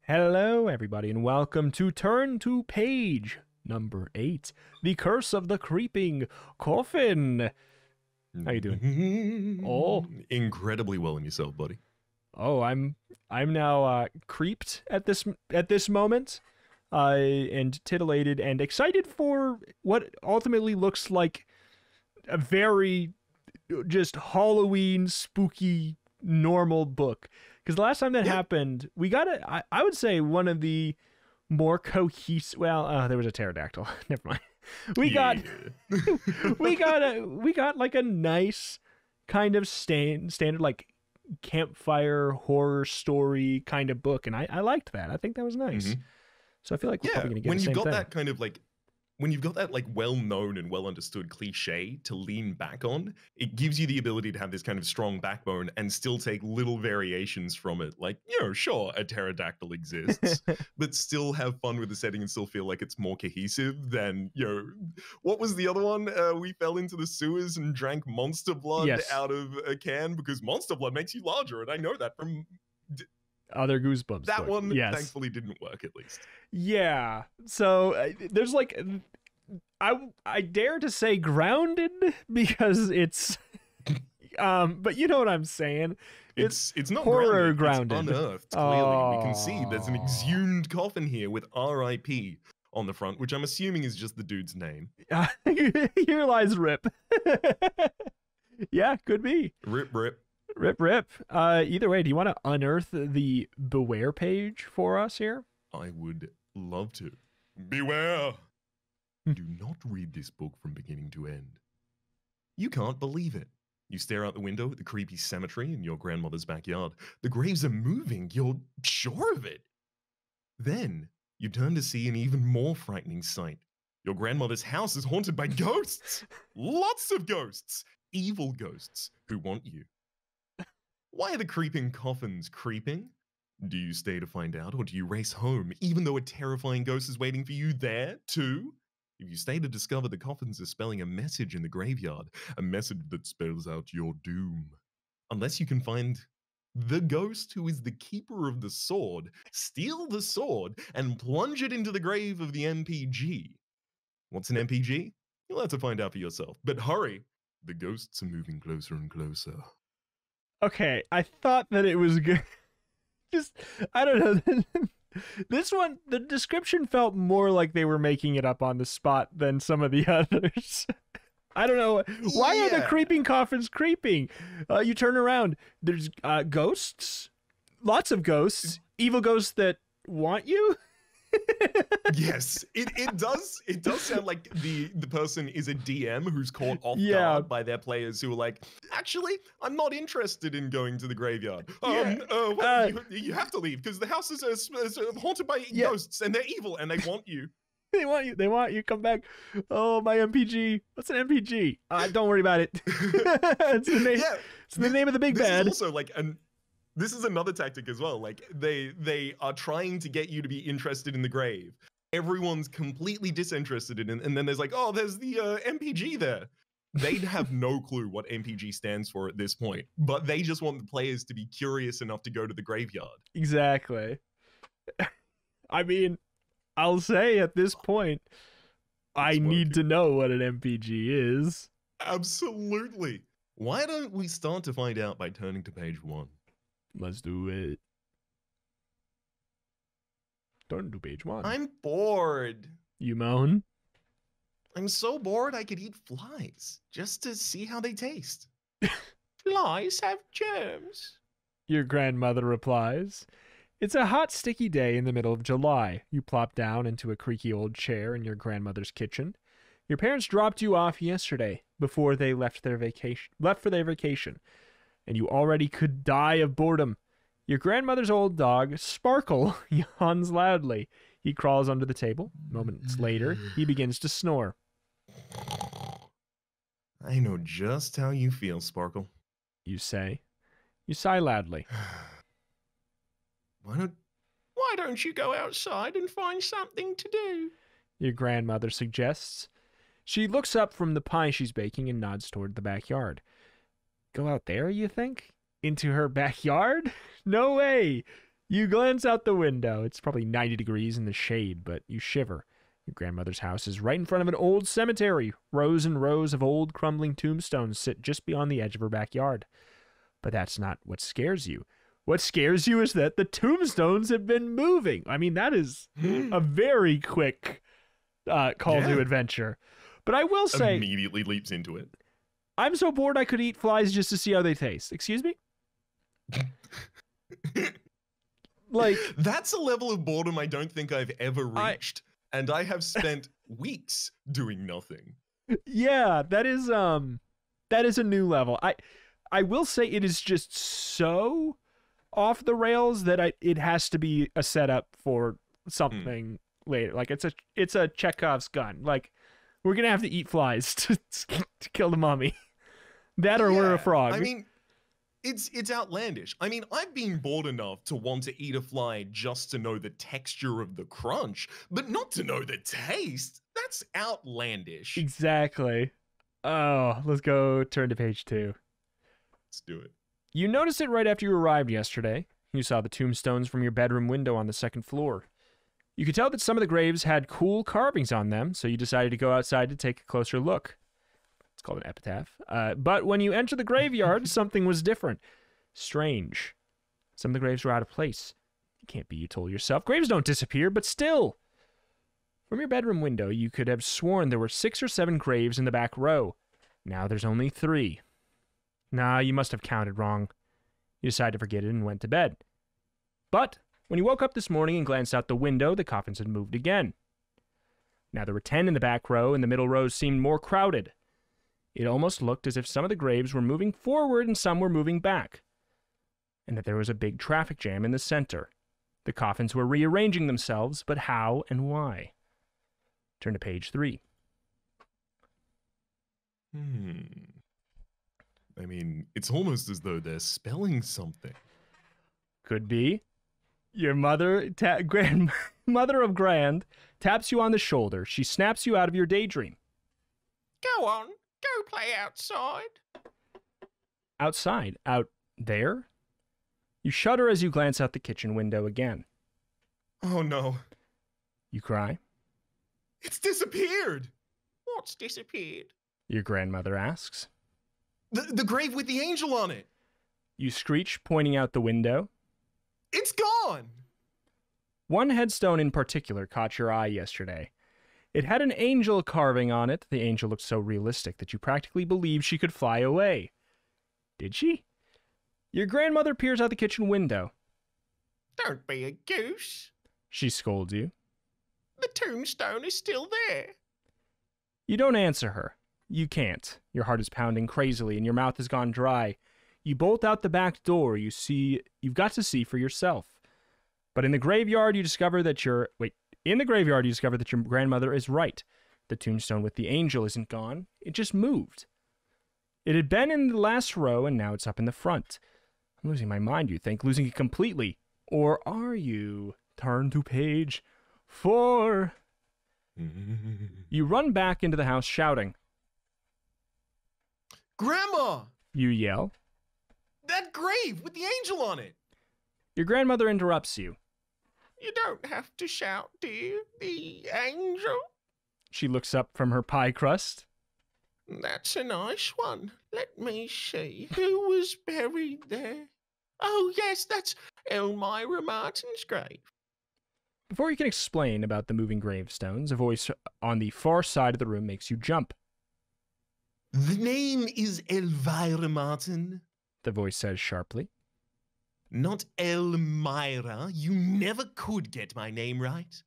Hello, everybody, and welcome to Turn to Page number 8, The Curse of the Creeping Coffin. How you doing? Oh, Incredibly well in yourself, buddy. oh, I'm now creeped at this moment, and titillated and excited for what ultimately looks like a very just Halloween spooky normal book. Because the last time that happened, we got I would say one of the more cohesive. Well, there was a pterodactyl. Never mind. We got we got like a nice kind of standard like campfire horror story kind of book, and I liked that. I think that was nice. So I feel like we're probably gonna get when the you've same got thing. that kind of like when you've got that like well-known and well-understood cliche to lean back on, it gives you the ability to have this kind of strong backbone and still take little variations from it. Like, sure, a pterodactyl exists, but still have fun with the setting and still feel like it's more cohesive than, what was the other one? We fell into the sewers and drank monster blood out of a can because monster blood makes you larger, and I know that from Other Goosebumps. that book. one. Yes. Thankfully didn't work, at least. Yeah. So there's like I dare to say grounded because it's but you know what I'm saying. It's not horror grounded. It's unearthed. Clearly, we can see there's an Aww. exhumed coffin here with R.I.P. on the front, which I'm assuming is just the dude's name. Here lies Rip. Yeah, could be. Rip, rip. Rip, rip. Either way, do you want to unearth the Beware page for us here? I would love to. Beware! Do not read this book from beginning to end. You can't believe it. You stare out the window at the creepy cemetery in your grandmother's backyard. The graves are moving. You're sure of it. Then you turn to see an even more frightening sight. Your grandmother's house is haunted by ghosts. Lots of ghosts. Evil ghosts who want you. Why are the creeping coffins creeping? Do you stay to find out, or do you race home, even though a terrifying ghost is waiting for you there, too? If you stay to discover, the coffins are spelling a message in the graveyard, a message that spells out your doom. Unless you can find the ghost who is the keeper of the sword, steal the sword, and plunge it into the grave of the MPG. What's an MPG? You'll have to find out for yourself. But hurry, the ghosts are moving closer and closer. Okay, I thought that it was good. Just, I don't know. This one, the description felt more like they were making it up on the spot than some of the others. I don't know. Why are the creeping coffins creeping? You turn around. There's ghosts. Lots of ghosts. Evil ghosts that want you. Yes, it does sound like the person is a DM who's caught off guard by their players who are like, actually, I'm not interested in going to the graveyard. You have to leave because the house is haunted by ghosts and they're evil and they want you. They want you. Come back. Oh, my MPG. What's an MPG? Don't worry about it. It's the name. It's the name of the big bad. Also, like this is another tactic as well. Like they are trying to get you to be interested in the grave. Everyone's completely disinterested in it, and then there's like, oh, there's the MPG there. They'd have no clue what MPG stands for at this point, but they just want the players to be curious enough to go to the graveyard. Exactly. I mean, I'll say at this point, I need to know what an MPG is. Absolutely. Why don't we start to find out by turning to page 1? Let's do it. Turn to page 1. I'm bored. You moan? I'm so bored I could eat flies just to see how they taste. Flies have germs. Your grandmother replies. It's a hot, sticky day in the middle of July. You plop down into a creaky old chair in your grandmother's kitchen. Your parents dropped you off yesterday before they left for their vacation, and you already could die of boredom. Your grandmother's old dog, Sparkle, yawns loudly. He crawls under the table. Moments later, he begins to snore. I know just how you feel, Sparkle. You say. You sigh loudly. Why don't you go outside and find something to do? Your grandmother suggests. She looks up from the pie she's baking and nods toward the backyard. Go out there, you think? Into her backyard? No way! You glance out the window. It's probably 90 degrees in the shade, but you shiver. Your grandmother's house is right in front of an old cemetery. Rows and rows of old crumbling tombstones sit just beyond the edge of her backyard. But that's not what scares you. What scares you is that the tombstones have been moving. I mean, that is a very quick call to adventure. But I will say... Immediately leaps into it. I'm so bored I could eat flies just to see how they taste. Excuse me? Like... That's a level of boredom I don't think I've ever reached. And I have spent weeks doing nothing. Yeah, that is a new level. I will say it is just so off the rails that it has to be a setup for something later. Like it's a Chekhov's gun. Like we're gonna have to eat flies to kill the mummy. That or we're a frog. I mean, it's outlandish. I mean, I've been bored enough to want to eat a fly just to know the texture of the crunch, but not to know the taste. That's outlandish. Exactly. Oh, let's go turn to page 2. Let's do it. You noticed it right after you arrived yesterday. You saw the tombstones from your bedroom window on the second floor. You could tell that some of the graves had cool carvings on them, so you decided to go outside to take a closer look. It's called an epitaph. But when you entered the graveyard, something was different. Strange. Some of the graves were out of place. It can't be, you told yourself. Graves don't disappear, but still. From your bedroom window, you could have sworn there were 6 or 7 graves in the back row. Now there's only 3. Nah, you must have counted wrong. You decided to forget it and went to bed. But when you woke up this morning and glanced out the window, the coffins had moved again. Now there were 10 in the back row, and the middle rows seemed more crowded. It almost looked as if some of the graves were moving forward and some were moving back, and that there was a big traffic jam in the center. The coffins were rearranging themselves, but how and why? Turn to page 3. I mean, it's almost as though they're spelling something. Could be. Your mother, grandmother of Grand, taps you on the shoulder. She snaps you out of your daydream. Go on. Go play outside. Outside? Out there? You shudder as you glance out the kitchen window again. Oh no. You cry. It's disappeared! What's disappeared? Your grandmother asks. The grave with the angel on it! You screech, pointing out the window. It's gone! One headstone in particular caught your eye yesterday. It had an angel carving on it. The angel looked so realistic that you practically believed she could fly away. Did she? Your grandmother peers out the kitchen window. Don't be a goose. She scolds you. The tombstone is still there. You don't answer her. You can't. Your heart is pounding crazily and your mouth has gone dry. You bolt out the back door. You've got to see for yourself. But in the graveyard, you discover that your grandmother is right. The tombstone with the angel isn't gone. It just moved. It had been in the last row, and now it's up in the front. I'm losing my mind, you think, losing it completely. Or are you? Turn to page 4. You run back into the house shouting. Grandma! You yell. That grave with the angel on it! Your grandmother interrupts you. You don't have to shout, dear. The angel? She looks up from her pie crust. That's a nice one. Let me see. Who was buried there? Oh, yes, that's Elmira Martin's grave. Before you can explain about the moving gravestones, a voice on the far side of the room makes you jump. The name is Elvira Martin, The voice says sharply. not Elmira. You never could get my name right.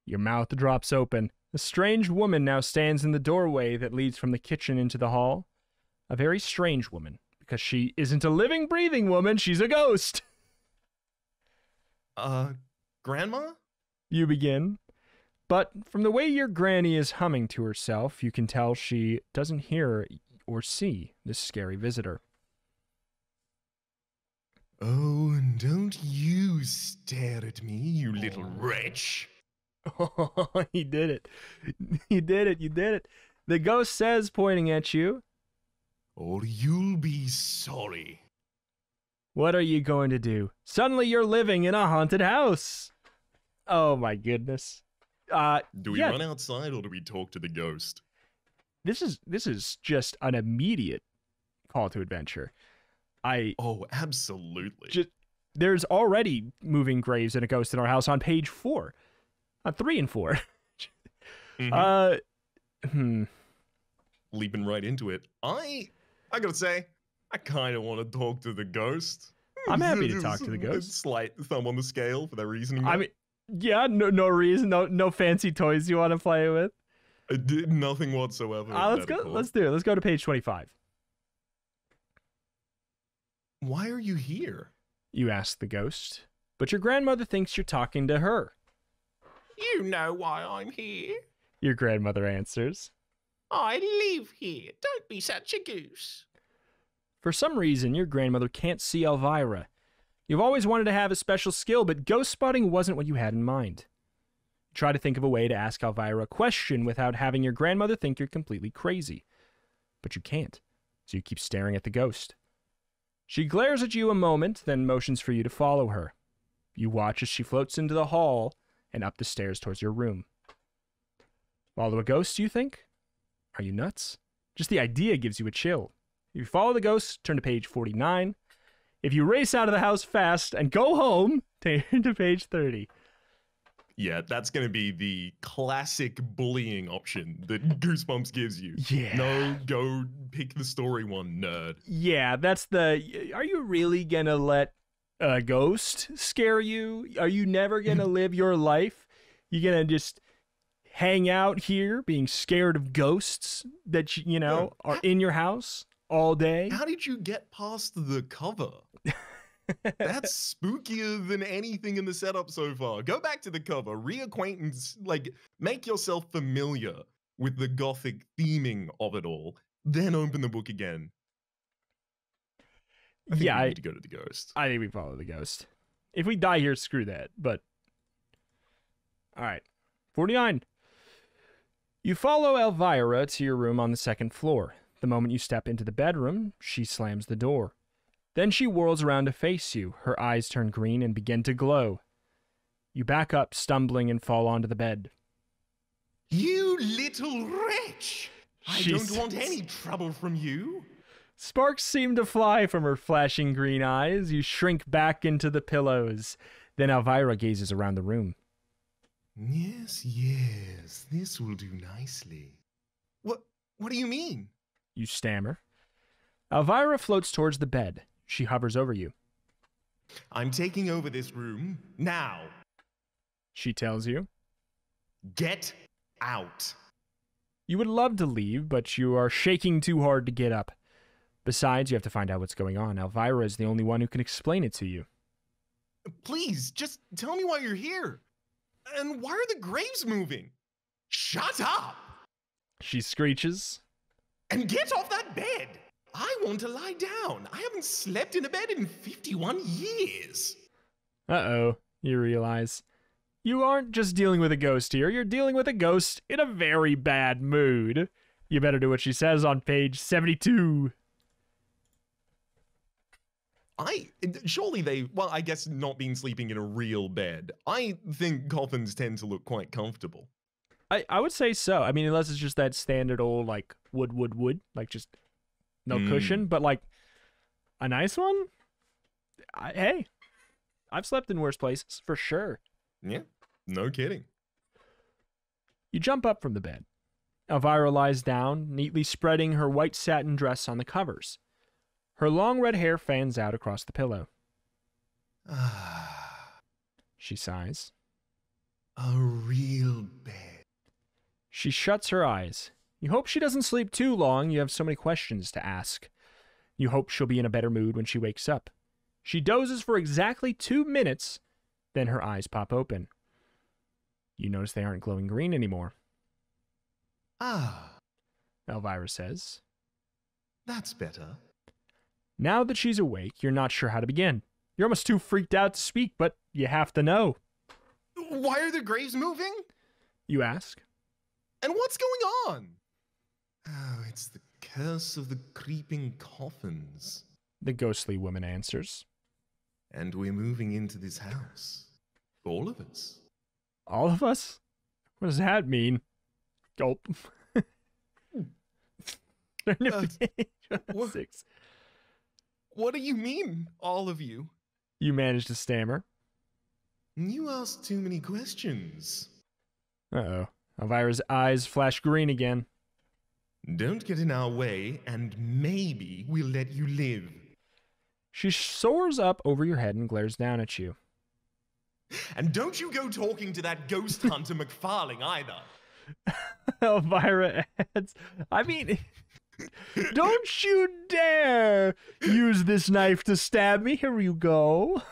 Your mouth drops open. A strange woman now stands in the doorway that leads from the kitchen into the hall. A very strange woman, because she isn't a living, breathing woman, she's a ghost. Grandma? You begin. But from the way your granny is humming to herself, you can tell she doesn't hear or see this scary visitor. Oh, and don't you stare at me, you little wretch. Oh, he did it. You did it. You did it. The ghost says, pointing at you, Or you'll be sorry. What are you going to do? Suddenly you're living in a haunted house. Oh my goodness. Do we run outside or do we talk to the ghost? This is just an immediate call to adventure. Oh, absolutely. There's already moving graves and a ghost in our house on page 4. 3 and 4. Leaping right into it. I gotta say, I kind of want to talk to the ghost. I'm happy to talk to the ghost. Slight thumb on the scale for that reasoning. I mean, yeah, no reason, no fancy toys you want to play with. I did nothing whatsoever. Let's go. Let's do it. Let's go to page 25. Why are you here? You ask the ghost, but your grandmother thinks you're talking to her. You know why I'm here. Your grandmother answers. I live here. Don't be such a goose. For some reason, your grandmother can't see Elvira. You've always wanted to have a special skill, but ghost spotting wasn't what you had in mind. You try to think of a way to ask Elvira a question without having your grandmother think you're completely crazy. But you can't, so you keep staring at the ghost. She glares at you a moment, then motions for you to follow her. You watch as she floats into the hall and up the stairs towards your room. Follow a ghost, you think? Are you nuts? Just the idea gives you a chill. If you follow the ghost, turn to page 49. If you race out of the house fast and go home, turn to page 30. Yeah, that's going to be the classic bullying option that Goosebumps gives you. Yeah. No, go pick the story one, nerd. Yeah, that's the... Are you really gonna let a ghost scare you? Are you never gonna live your life? You gonna just hang out here being scared of ghosts that, you know, are in your house all day? How did you get past the cover? That's spookier than anything in the setup so far. Go back to the cover, reacquaintance, like, make yourself familiar with the gothic theming of it all, then open the book again. I think we need to go to the ghost. I think we follow the ghost. If we die here, screw that, but... Alright. 49. You follow Elvira to your room on the second floor. The moment you step into the bedroom, she slams the door. Then she whirls around to face you. Her eyes turn green and begin to glow. You back up, stumbling, and fall onto the bed. You little wretch! I don't want any trouble from you. Sparks seem to fly from her flashing green eyes. You shrink back into the pillows. Then Elvira gazes around the room. Yes, this will do nicely. What do you mean? You stammer. Elvira floats towards the bed. She hovers over you. I'm taking over this room now. She tells you. Get out. You would love to leave, but you are shaking too hard to get up. Besides, you have to find out what's going on. Elvira is the only one who can explain it to you. Please, just tell me why you're here. And why are the graves moving? Shut up! She screeches. And get off that bed! I want to lie down. I haven't slept in a bed in 51 years. Uh-oh, you realize. You aren't just dealing with a ghost here. You're dealing with a ghost in a very bad mood. You better do what she says on page 72. I guess not being sleeping in a real bed. I think coffins tend to look quite comfortable. I would say so. I mean, unless it's just that standard old, like, wood, like just no cushion, but like a nice one. Hey, I've slept in worse places for sure. Yeah, no kidding. You jump up from the bed. Elvira lies down, neatly spreading her white satin dress on the covers. Her long red hair fans out across the pillow. She sighs. A real bed. She shuts her eyes. You hope she doesn't sleep too long. You have so many questions to ask. You hope she'll be in a better mood when she wakes up. She dozes for exactly 2 minutes, then her eyes pop open. You notice they aren't glowing green anymore. Elvira says. That's better. Now that she's awake, you're not sure how to begin. You're almost too freaked out to speak, but you have to know. Why are the graves moving? You ask. And what's going on? Oh, it's the curse of the creeping coffins. The ghostly woman answers. And we're moving into this house. All of us. All of us? What does that mean? Gulp. What? 6. What do you mean, all of you? You managed to stammer. You asked too many questions. Uh-oh. Elvira's eyes flash green again. Don't get in our way, and maybe we'll let you live. She soars up over your head and glares down at you. And don't you go talking to that ghost hunter McFarling either. Elvira adds, I mean, don't you dare use this knife to stab me. Here you go.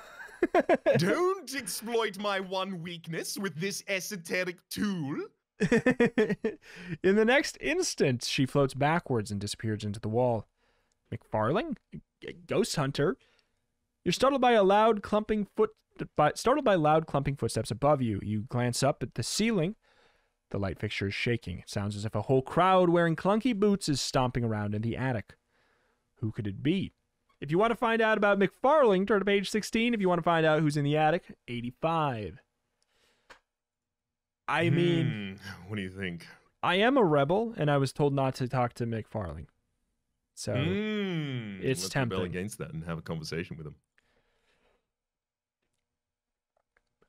Don't exploit my one weakness with this esoteric tool. In the next instant, she floats backwards and disappears into the wall. McFarling? Ghost hunter? You're startled by loud clumping footsteps above you. You glance up at the ceiling. The light fixture is shaking. It sounds as if a whole crowd wearing clunky boots is stomping around in the attic. Who could it be? If you want to find out about McFarling, turn to page 16. If you want to find out who's in the attic, 85. I mean... What do you think? I am a rebel, and I was told not to talk to McFarling. So, it's Let's tempting. rebel against that and have a conversation with him.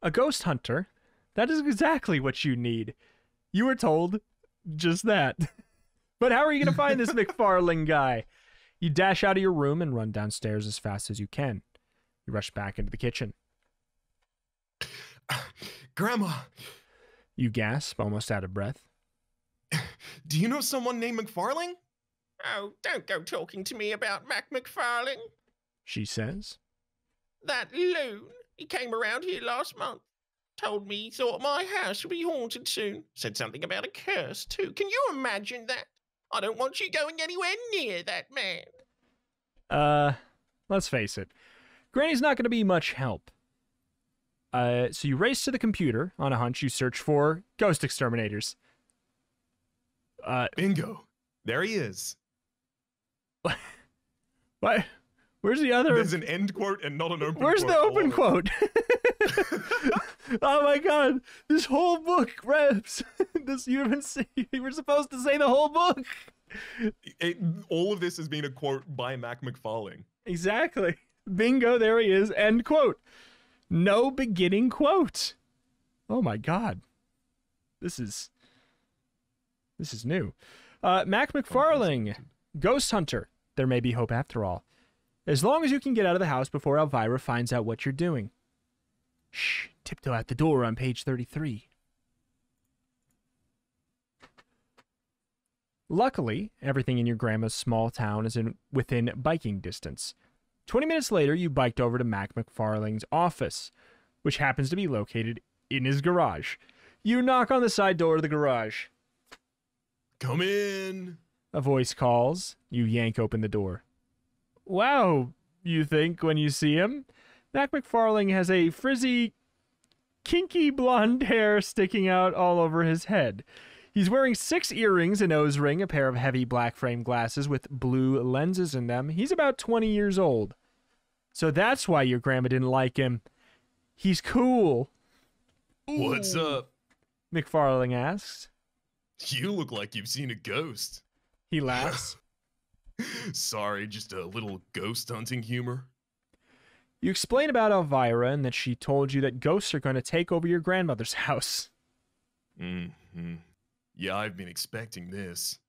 A ghost hunter? That is exactly what you need. You were told just that. But how are you going to find this McFarling guy? You dash out of your room and run downstairs as fast as you can. You rush back into the kitchen. Grandma, You gasp, almost out of breath. do you know someone named McFarling? Oh, don't go talking to me about Mac McFarling. She says. That loon, he came around here last month. Told me he thought my house would be haunted soon. Said something about a curse, too. Can you imagine that? I don't want you going anywhere near that man. Let's face it. Granny's not going to be much help. So you race to the computer. On a hunch, you search for ghost exterminators. Bingo. There he is. What? Where's the other? There's an end quote and not an open Where's quote. the open quote? Oh my god! This whole book, Rebs. You were supposed to say the whole book. All of this has been a quote by Mac McFarling. Exactly. Bingo. There he is. End quote. No beginning quote. Oh my god. This is new. Mac McFarling, Ghost Hunter. There may be hope after all. As long as you can get out of the house before Elvira finds out what you're doing. Shh, tiptoe out the door on page 33. Luckily, everything in your grandma's small town is within biking distance. 20 minutes later, you biked over to Mac McFarling's office, which happens to be located in his garage. You knock on the side door of the garage. Come in. A voice calls. You yank open the door. Wow, you think when you see him? Mac McFarling has a frizzy, kinky blonde hair sticking out all over his head. He's wearing 6 earrings, a nose ring, a pair of heavy black frame glasses with blue lenses in them. He's about 20 years old. So that's why your grandma didn't like him. He's cool. What's up? McFarling asks. You look like you've seen a ghost. He laughs. Sorry, just a little ghost hunting humor. You explain about Elvira and that she told you that ghosts are going to take over your grandmother's house. Mm-hmm. Yeah, I've been expecting this.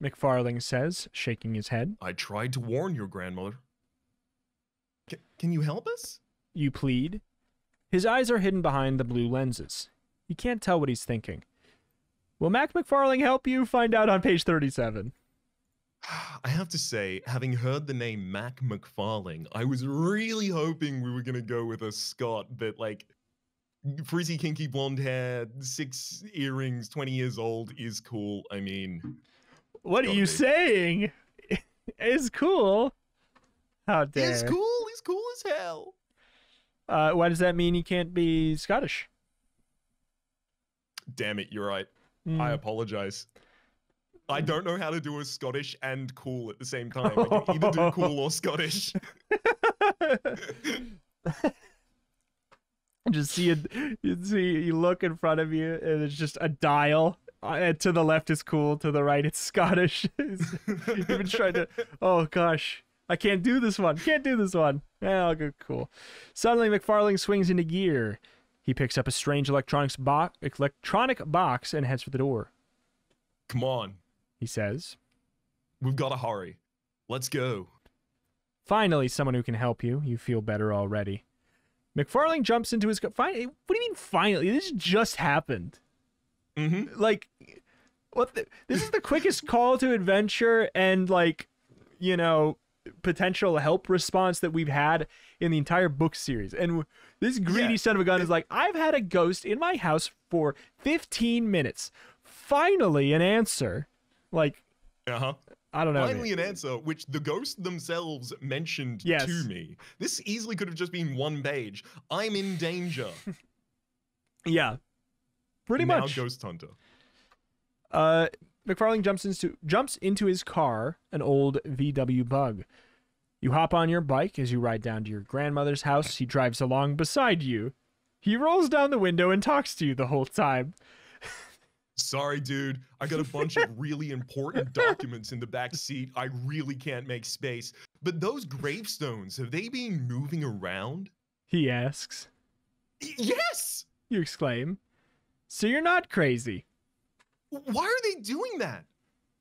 McFarling says, shaking his head. I tried to warn your grandmother. Can you help us? You plead. His eyes are hidden behind the blue lenses. You can't tell what he's thinking. Will Mac McFarling help you? Find out on page 37. I have to say, having heard the name Mac McFarling, I was really hoping we were going to go with a Scott that, like, frizzy, kinky blonde hair, 6 earrings, 20 years old is cool. I mean... What are you saying? It's cool. How dare. It's cool. He's cool as hell. Why does that mean he can't be Scottish? Damn it, you're right. I apologize. I don't know how to do a Scottish and cool at the same time. I can either do cool or Scottish. Just see it. You look in front of you, and it's just a dial. And to the left is cool. To the right, it's Scottish. You've been trying to. Oh gosh, I can't do this one. Can't do this one. Yeah, I'll go cool. Suddenly, McFarlane swings into gear. He picks up a strange electronic box and heads for the door. Come on. He says, We've got to hurry. Let's go. finally, someone who can help you. You feel better already. McFarlane jumps into his car. What do you mean finally? This just happened. Mm-hmm. Like, this is the quickest call to adventure and, like, you know, potential help response that we've had in the entire book series. And this greedy son of a gun is like, I've had a ghost in my house for 15 minutes. Finally, an answer. Like, I don't know. Finally, an answer, which the ghosts themselves mentioned Yes. to me. This easily could have just been one page. I'm in danger. Yeah. Pretty now much. Ghost Hunter. McFarlane jumps into his car, an old VW Bug. You hop on your bike as you ride down to your grandmother's house. He drives along beside you. He rolls down the window and talks to you the whole time. Sorry, dude. I got a bunch of really important documents in the back seat. I really can't make space. But those gravestones, have they been moving around? He asks. Yes! You exclaim. So you're not crazy. Why are they doing that?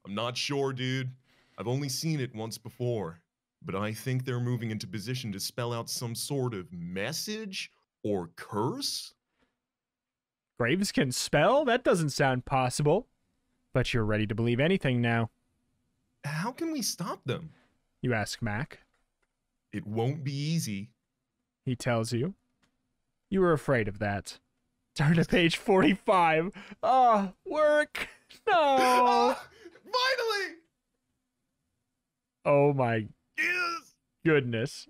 I'm not sure, dude. I've only seen it once before. But I think they're moving into position to spell out some sort of message or curse? Graves can spell? That doesn't sound possible. But you're ready to believe anything now. How can we stop them? You ask Mac. It won't be easy. He tells you. You were afraid of that. Turn to page 45. Oh, work. No. Finally! Oh my Yes! goodness.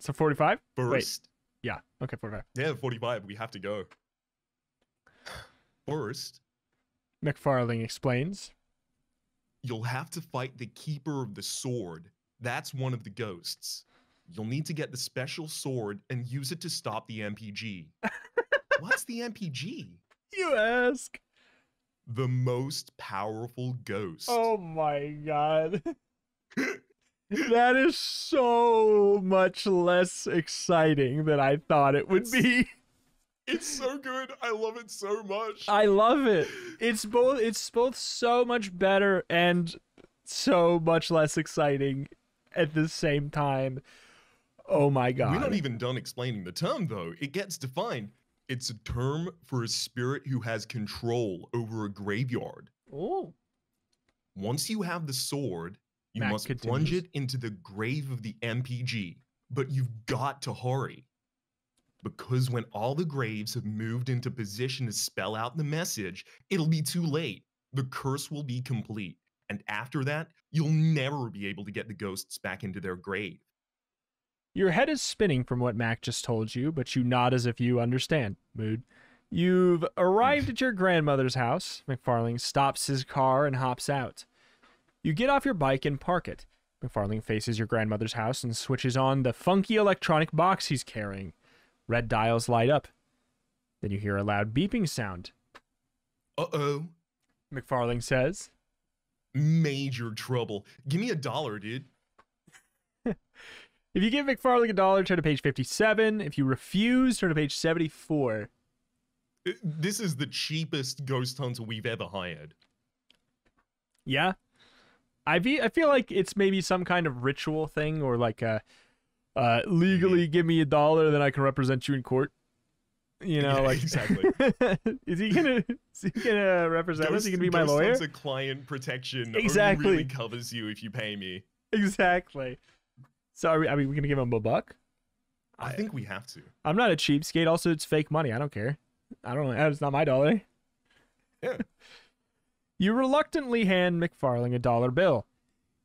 So 45? First. Wait. Yeah. Okay, 45. Yeah, 45. We have to go. First, McFarlane explains. you'll have to fight the Keeper of the Sword. That's one of the ghosts. You'll need to get the special sword and use it to stop the MPG. What's the MPG? You ask. The most powerful ghost. Oh my god. That is so much less exciting than I thought it would be. It's so good. I love it so much. I love it. It's both so much better and so much less exciting at the same time. Oh my god. We're not even done explaining the term, though. It gets defined. It's a term for a spirit who has control over a graveyard. Oh. Once you have the sword, you Matt must continues. plunge it into the grave of the MPG. But you've got to hurry. Because when all the graves have moved into position to spell out the message, it'll be too late. The curse will be complete. And after that, you'll never be able to get the ghosts back into their grave. Your head is spinning from what Mac just told you, but you nod as if you understand. Mood. You've arrived at your grandmother's house. McFarlane stops his car and hops out. You get off your bike and park it. McFarlane faces your grandmother's house and switches on the funky electronic box he's carrying. Red dials light up. Then you hear a loud beeping sound. Uh-oh. McFarlane says. Major trouble. Give me $1, dude. If you give McFarlane $1, turn to page 57. If you refuse, turn to page 74. This is the cheapest ghost hunter we've ever hired. Yeah. I feel like it's maybe some kind of ritual thing, or like a legally give me $1, then I can represent you in court. You know, Yeah, like exactly. is he gonna represent us? Is he gonna be my Ghost lawyer? hunter client protection Exactly. only really covers you if you pay me. Exactly. So are we gonna give him $1? I think we have to. I'm not a cheapskate. Also, it's fake money. I don't care. I don't. It's not my dollar. Yeah. You reluctantly hand McFarlane $1 bill.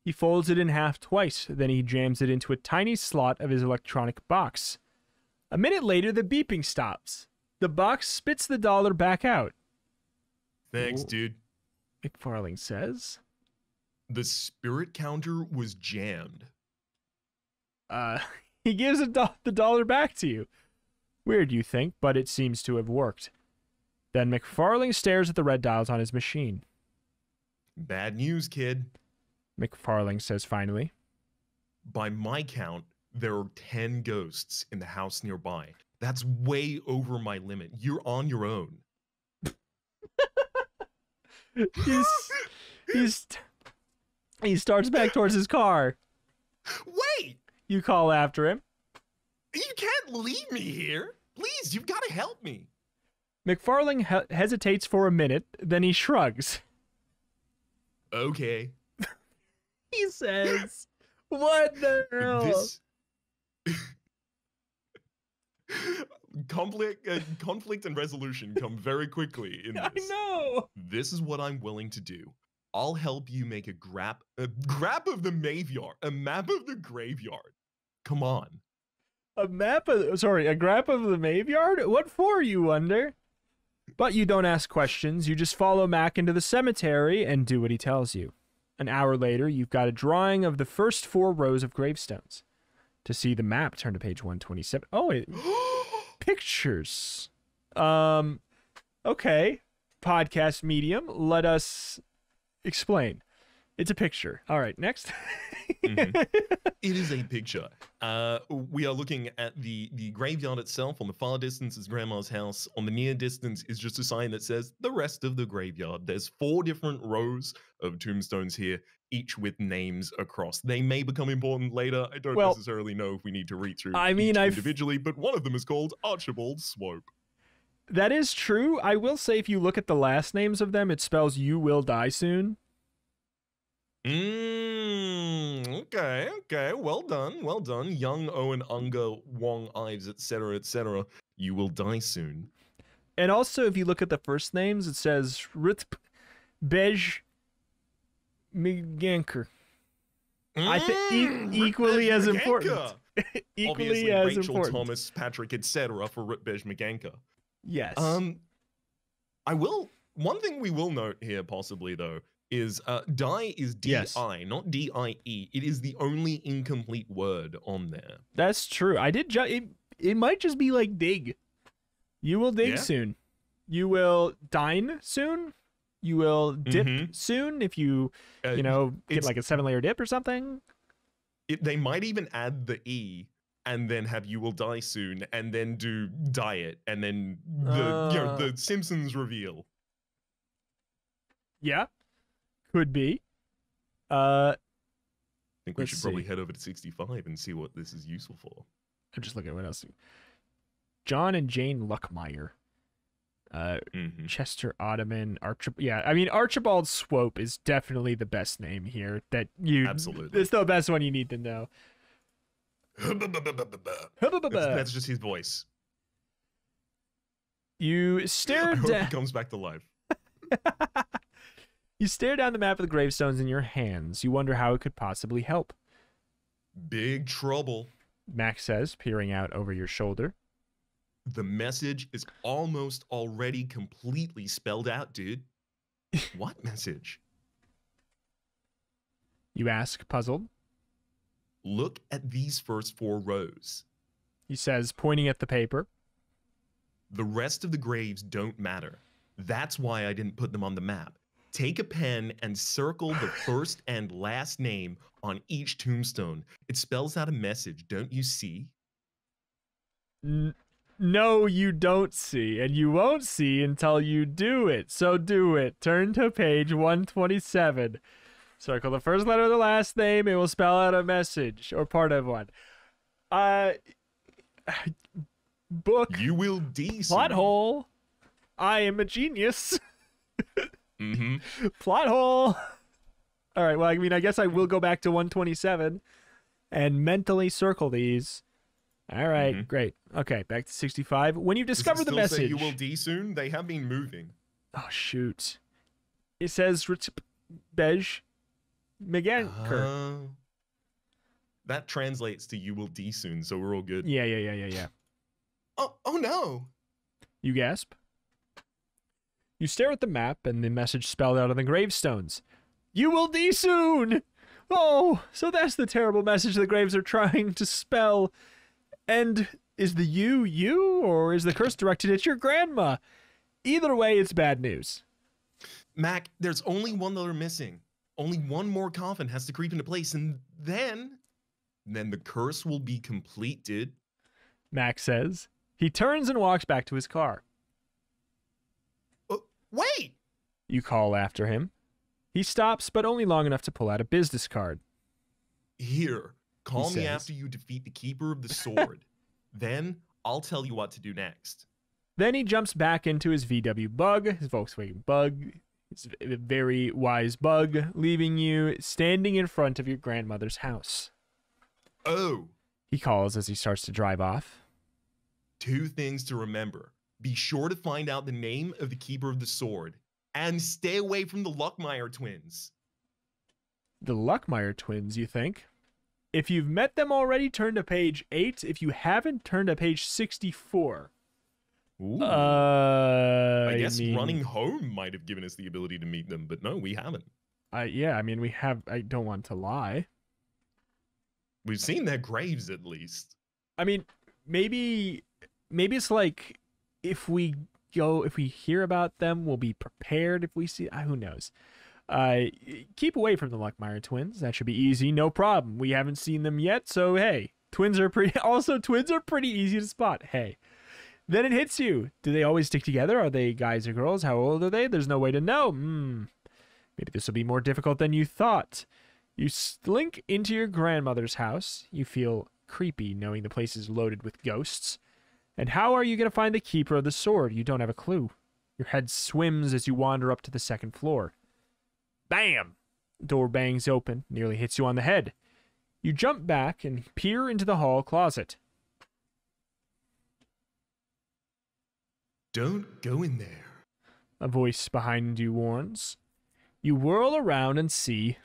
He folds it in half twice, then he jams it into a tiny slot of his electronic box. A minute later, the beeping stops. The box spits the $1 back out. Thanks, Ooh. dude. McFarlane says. The spirit counter was jammed. He gives the dollar back to you. Weird, you think, but it seems to have worked. Then McFarling stares at the red dials on his machine. Bad news, kid. McFarling says finally. By my count, there are 10 ghosts in the house nearby. That's way over my limit. You're on your own. He starts back towards his car. Wait! You call after him. You can't leave me here. Please, you've got to help me. McFarling hesitates for a minute, then he shrugs. Okay. He says, "What the hell?" This conflict and resolution come very quickly in this. I know. This is what I'm willing to do. I'll help you make a grab of the Maveyard, a map of the graveyard. Come on. A grap of the Maveyard? What for, you wonder? But you don't ask questions. You just follow Mac into the cemetery and do what he tells you. An hour later, you've got a drawing of the first 4 rows of gravestones. To see the map, turn to page 127. Oh, pictures. Okay. Podcast medium, let us explain. It's a picture. All right, next. Mm-hmm. It is a picture. We are looking at the graveyard itself. On the far distance is Grandma's house. On the near distance is just a sign that says the rest of the graveyard. There's 4 different rows of tombstones here, each with names across. They may become important later. I don't necessarily know if we need to read through each individually, but one of them is called Archibald Swope. That is true. I will say if you look at the last names of them, it spells "you will die soon." Okay. Well done. Young, Owen, Unger, Wong, Ives, etc., etc. You will die soon. And also, if you look at the first names, it says Ritp Bej Miganker. I think equally as important. Equally Obviously, as Rachel, important. Thomas, Patrick, etc. for Ritbej Maganka. Yes. One thing we will note here, possibly though, is die is D-I, not D-I-E. It is the only incomplete word on there. That's true. I did it might just be like dig. You will dig soon. You will dine soon. You will dip soon if you get like a 7-layer dip or something. They might even add the E and then have you will die soon and then do diet and then the Simpsons reveal. Yeah. Could be. I think we should probably head over to 65 and see what this is useful for. I'm just looking at what else. John and Jane Luckmeyer. Chester Ottoman, Archibald Swope is definitely the best name here. Absolutely. It's the best one you need to know. That's just his voice. You stare I hope he comes back to life. You stare down the map of the gravestones in your hands. You wonder how it could possibly help. Big trouble, Max says, peering out over your shoulder. The message is almost already completely spelled out, dude. What message? You ask, puzzled. Look at these first 4 rows. He says, pointing at the paper. The rest of the graves don't matter. That's why I didn't put them on the map. Take a pen and circle the first and last name on each tombstone. It spells out a message, don't you see? No, you don't see, and you won't see until you do it. So do it. Turn to page 127. Circle the first letter of the last name. It will spell out a message, or part of one. Book. You will DC. Plot hole. I am a genius. Plot hole. All right, well, I guess I will go back to 127 and mentally circle these. All right, great. Okay, back to 65. When you discover the message... Say you will D soon? They have been moving. Oh, shoot. It says Bej Meganker. That translates to you will D soon, so we're all good. Yeah. Oh no. You gasp. You stare at the map and the message spelled out on the gravestones. You will D soon! Oh, so that's the terrible message the graves are trying to spell. And is the you, or is the curse directed at your grandma? Either way, it's bad news. Mac, there's only one letter missing. Only one more coffin has to creep into place, and then the curse will be completed. Max says. He turns and walks back to his car. Wait! You call after him. He stops, but only long enough to pull out a business card. Here, call me says. after you defeat the Keeper of the Sword. Then I'll tell you what to do next. Then he jumps back into his VW Bug, his Volkswagen Bug. It's a very wise bug, leaving you standing in front of your grandmother's house. Oh, He calls as he starts to drive off. 2 things to remember. Be sure to find out the name of the Keeper of the Sword, and stay away from the Luckmeyer twins. The Luckmeyer twins, you think? If you've met them already, turn to page 8. If you haven't, turn to page 64. Ooh. I guess running home might have given us the ability to meet them, but no, we haven't. Yeah, I mean, we have. I don't want to lie. We've seen their graves at least. I mean, maybe it's like if we hear about them, we'll be prepared. If we see, who knows? Keep away from the Luckmeyer twins. That should be easy, no problem. We haven't seen them yet, so hey, twins are pretty easy to spot. Hey. Then it hits you. Do they always stick together? Are they guys or girls? How old are they? There's no way to know. Maybe this will be more difficult than you thought. You slink into your grandmother's house. You feel creepy knowing the place is loaded with ghosts. And how are you going to find the Keeper of the Sword? You don't have a clue. Your head swims as you wander up to the 2nd floor. Bam! Door bangs open, nearly hits you on the head. You jump back and peer into the hall closet. Don't go in there. A voice behind you warns. You whirl around and see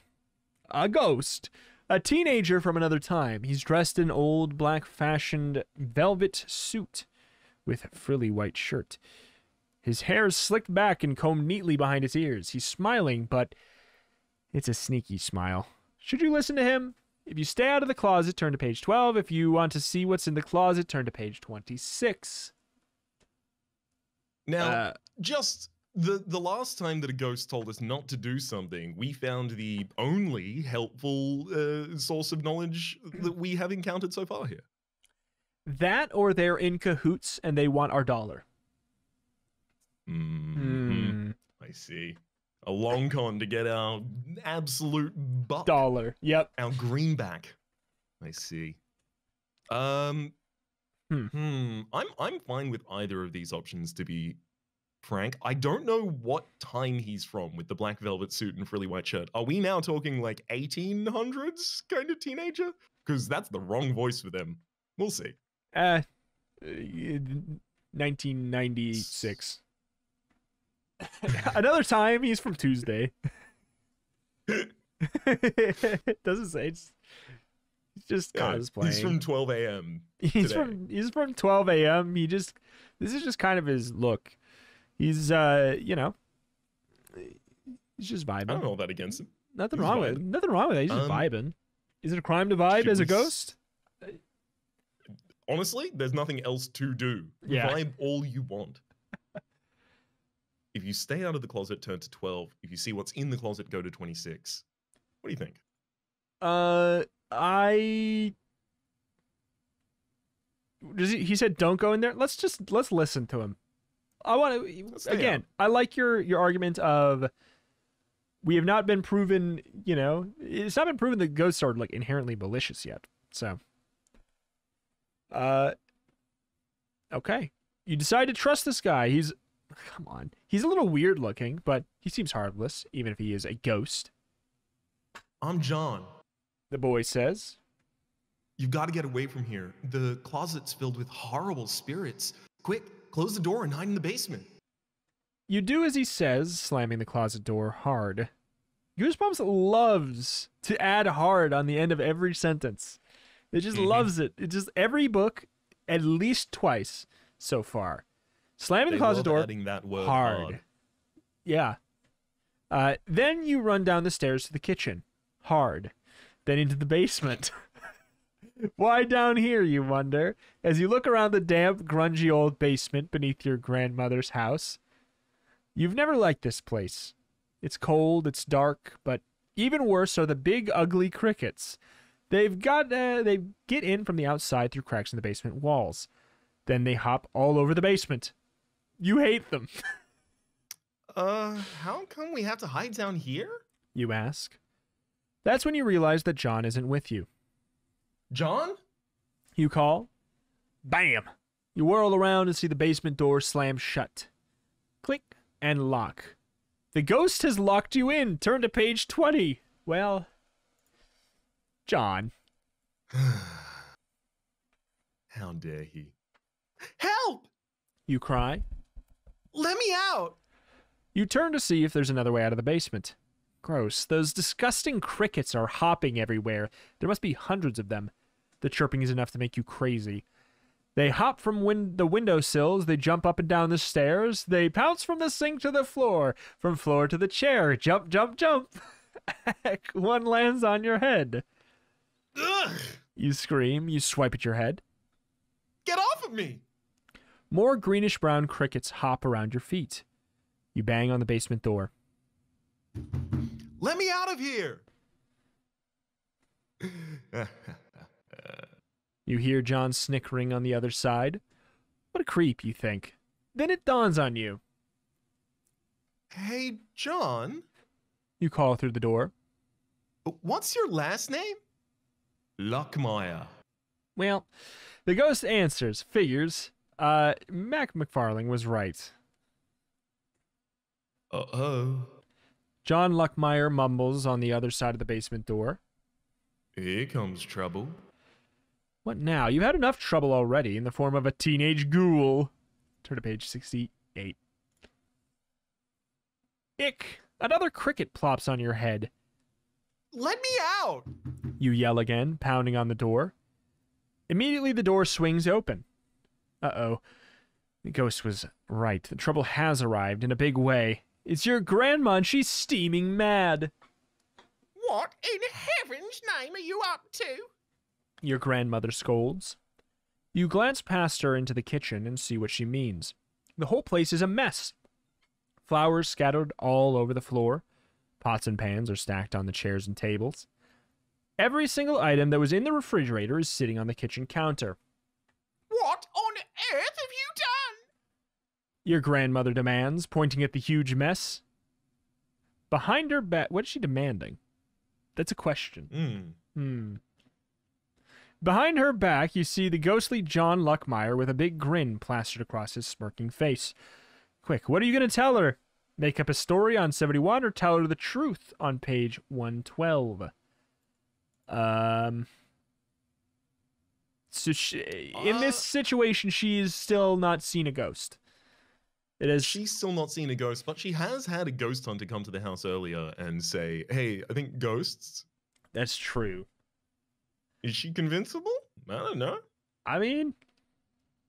a ghost. A teenager from another time. He's dressed in old black-fashioned velvet suit with a frilly white shirt. His hair's slicked back and combed neatly behind his ears. He's smiling, but it's a sneaky smile. Should you listen to him? If you stay out of the closet, turn to page 12. If you want to see what's in the closet, turn to page 26. Now, just the last time that a ghost told us not to do something, we found the only helpful source of knowledge that we have encountered so far here. That, or they're in cahoots and they want our dollar. I see. A long con to get our absolute buck. Dollar. Yep. Our greenback. I see. I'm fine with either of these options, to be frank. I don't know what time he's from with the black velvet suit and frilly white shirt. Are we now talking like 1800s kind of teenager? Because that's the wrong voice for them. We'll see. 1996. Another time, he's from Tuesday. It doesn't say. It's just cosplaying. He's from 12 a.m. He's from 12 a.m. This is just kind of his look. He's he's just vibing. I don't know all that against him. Nothing wrong with it. He's just vibing. Is it a crime to vibe as a ghost? Honestly, there's nothing else to do. Yeah. Vibe all you want. If you stay out of the closet, turn to 12. If you see what's in the closet, go to 26. What do you think? He said don't go in there. Let's listen to him. I want to again. I like your argument of we have not been proven. It's not been proven that ghosts are like inherently malicious yet. So, okay, you decide to trust this guy. He's a little weird looking, but he seems harmless, even if he is a ghost. I'm John. The boy says. You've got to get away from here. The closet's filled with horrible spirits. Quick, close the door and hide in the basement. You do as he says, slamming the closet door hard. Goosebumps loves to add hard on the end of every sentence. It just loves it. It just every book, at least twice so far. Slamming the closet door adding that word hard. Yeah. Then you run down the stairs to the kitchen. Hard. Then into the basement. Why down here, you wonder, as you look around the damp, grungy old basement beneath your grandmother's house. You've never liked this place. It's cold, it's dark, but even worse are the big, ugly crickets. They get in from the outside through cracks in the basement walls. Then they hop all over the basement. You hate them. How come we have to hide down here? You ask. That's when you realize that John isn't with you. John? You call. Bam! You whirl around and see the basement door slam shut. Click and lock. The ghost has locked you in. Turn to page 20. Well, John. How dare he? Help! You cry. Let me out! You turn to see if there's another way out of the basement. Gross. Those disgusting crickets are hopping everywhere. There must be hundreds of them. The chirping is enough to make you crazy. They hop from the windowsills, they jump up and down the stairs, they pounce from the sink to the floor, from floor to the chair, jump, jump, jump. Heck, one lands on your head. Ugh! You scream, you swipe at your head. Get off of me! More greenish-brown crickets hop around your feet. You bang on the basement door. Let me out of here! You hear John snickering on the other side. What a creep, you think. Then it dawns on you. Hey, John? You call through the door. What's your last name? Lockmeyer. Well, the ghost answers, figures. Mac McFarling was right. Uh-oh. John Luckmeyer mumbles on the other side of the basement door. Here comes trouble. What now? You've had enough trouble already in the form of a teenage ghoul. Turn to page 68. Ick! Another cricket plops on your head. Let me out! You yell again, pounding on the door. Immediately the door swings open. Uh-oh. The ghost was right. The trouble has arrived in a big way. It's your grandma and she's steaming mad. What in heaven's name are you up to? Your grandmother scolds. You glance past her into the kitchen and see what she means. The whole place is a mess. Flowers scattered all over the floor. Pots and pans are stacked on the chairs and tables. Every single item that was in the refrigerator is sitting on the kitchen counter. What on earth have you done? Your grandmother demands, pointing at the huge mess. Behind her back... What's she demanding? That's a question. Behind her back, you see the ghostly John Luckmeyer with a big grin plastered across his smirking face. Quick, what are you going to tell her? Make up a story on 71 or tell her the truth on page 112? So in this situation, she is still not seen a ghost. It is. She's still not seen a ghost, but she has had a ghost hunter come to the house earlier and say, hey, I think ghosts. That's true. Is she convincible? I don't know. I mean,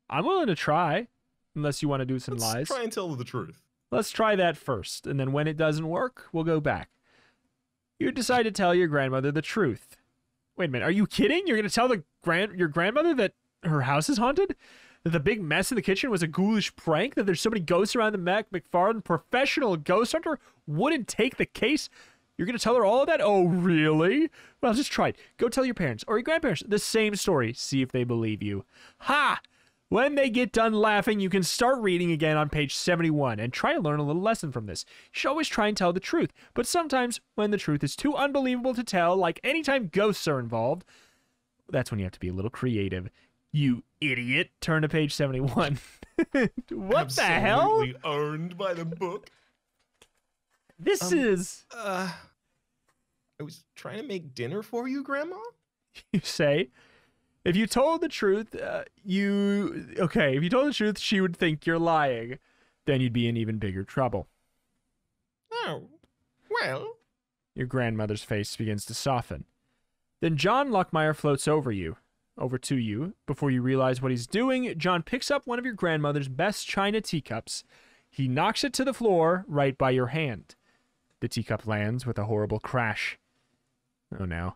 I'm willing to try, unless you want to do some lies. Let's try and tell her the truth. Let's try that first, and then when it doesn't work, we'll go back. You decide to tell your grandmother the truth. Wait a minute, are you kidding? You're going to tell your grandmother that her house is haunted? That the big mess in the kitchen was a ghoulish prank? That there's so many ghosts around the Mac McFarlane professional ghost hunter wouldn't take the case? You're going to tell her all of that? Oh, really? Well, just try it. Go tell your parents or your grandparents the same story. See if they believe you. Ha! When they get done laughing, you can start reading again on page 71 and try to learn a little lesson from this. You should always try and tell the truth, but sometimes when the truth is too unbelievable to tell, like anytime ghosts are involved, that's when you have to be a little creative. You idiot. Turn to page 71. What the hell? Absolutely owned by the book. This is... I was trying to make dinner for you, Grandma? You say... If you told the truth, if you told the truth, she would think you're lying. Then you'd be in even bigger trouble. Oh, well. Your grandmother's face begins to soften. Then John Luckmeyer floats over to you. Before you realize what he's doing, John picks up one of your grandmother's best china teacups. He knocks it to the floor right by your hand. The teacup lands with a horrible crash. Oh no.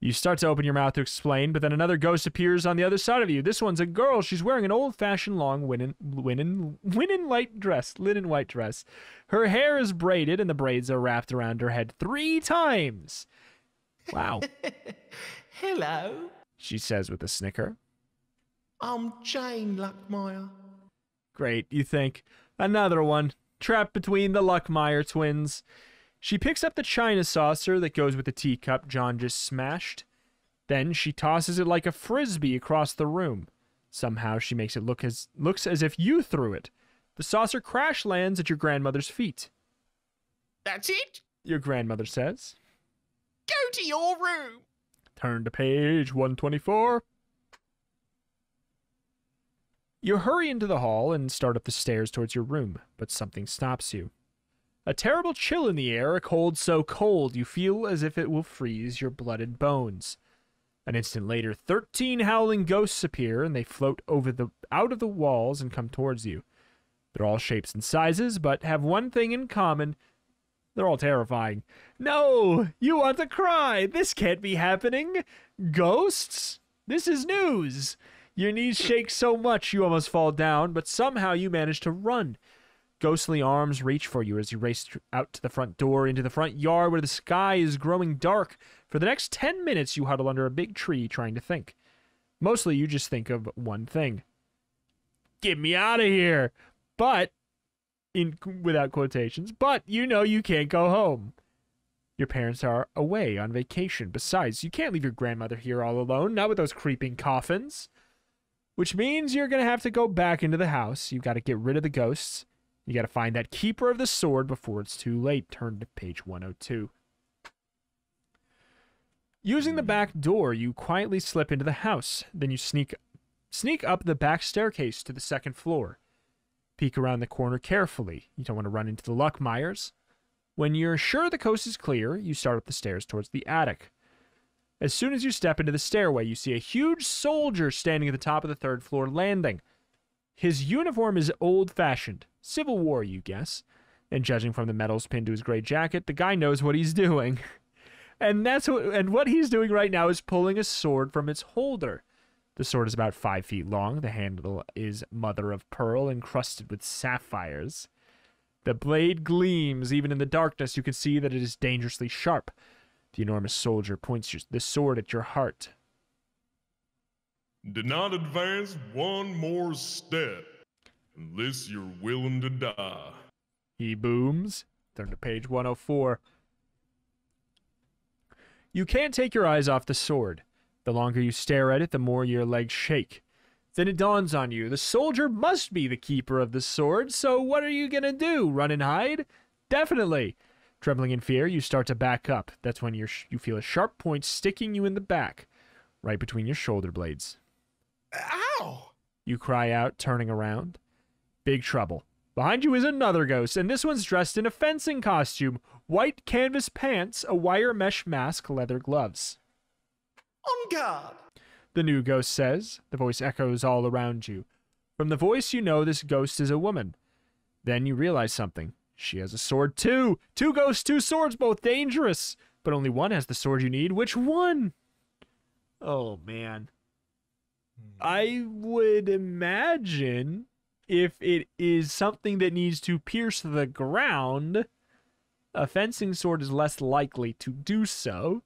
You start to open your mouth to explain, but then another ghost appears on the other side of you. This one's a girl. She's wearing an old-fashioned long linen white dress. Her hair is braided, and the braids are wrapped around her head 3 times. Wow. Hello, She says with a snicker. I'm Jane Luckmeyer. Great, you think. Another one. Trapped between the Luckmeyer twins. She picks up the china saucer that goes with the teacup John just smashed. Then she tosses it like a frisbee across the room. Somehow she makes it looks as if you threw it. The saucer crash lands at your grandmother's feet. That's it? Your grandmother says. Go to your room. Turn to page 124. You hurry into the hall and start up the stairs towards your room, but something stops you. A terrible chill in the air, a cold so cold you feel as if it will freeze your blooded bones. An instant later, 13 howling ghosts appear, and they float out of the walls and come towards you. They're all shapes and sizes, but have one thing in common. They're all terrifying. No! You want to cry! This can't be happening! Ghosts? This is news! Your knees shake so much you almost fall down, but somehow you manage to run. Ghostly arms reach for you as you race out to the front door into the front yard where the sky is growing dark. For the next 10 minutes, you huddle under a big tree trying to think. Mostly, you just think of one thing. Get me out of here! But, without quotations, but you know you can't go home. Your parents are away on vacation. Besides, you can't leave your grandmother here all alone, not with those creeping coffins. Which means you're going to have to go back into the house. You've got to get rid of the ghosts. You got to find that keeper of the sword before it's too late. Turn to page 102. Using the back door, you quietly slip into the house. Then you sneak up the back staircase to the second floor. Peek around the corner carefully. You don't want to run into the Luckmeyers. When you're sure the coast is clear, you start up the stairs towards the attic. As soon as you step into the stairway, you see a huge soldier standing at the top of the third floor landing. His uniform is old-fashioned. Civil War, you guess. And judging from the medals pinned to his gray jacket, the guy knows what he's doing. And what he's doing right now is pulling a sword from its holder. The sword is about 5 feet long. The handle is mother of pearl encrusted with sapphires. The blade gleams. Even in the darkness, you can see that it is dangerously sharp. The enormous soldier points the sword at your heart. Do not advance one more step unless you're willing to die. He booms. Turn to page 104. You can't take your eyes off the sword. The longer you stare at it, the more your legs shake. Then it dawns on you. The soldier must be the keeper of the sword, so what are you gonna do? Run and hide? Definitely. Trembling in fear, you start to back up. That's when you feel a sharp point sticking you in the back, right between your shoulder blades. Ow! You cry out, turning around. Big trouble. Behind you is another ghost, and this one's dressed in a fencing costume. White canvas pants, a wire mesh mask, leather gloves. On guard! The new ghost says. The voice echoes all around you. From the voice, you know this ghost is a woman. Then you realize something. She has a sword too. 2 ghosts, 2 swords, both dangerous. But only one has the sword you need. Which one? Oh, man. I would imagine if it is something that needs to pierce the ground, a fencing sword is less likely to do so.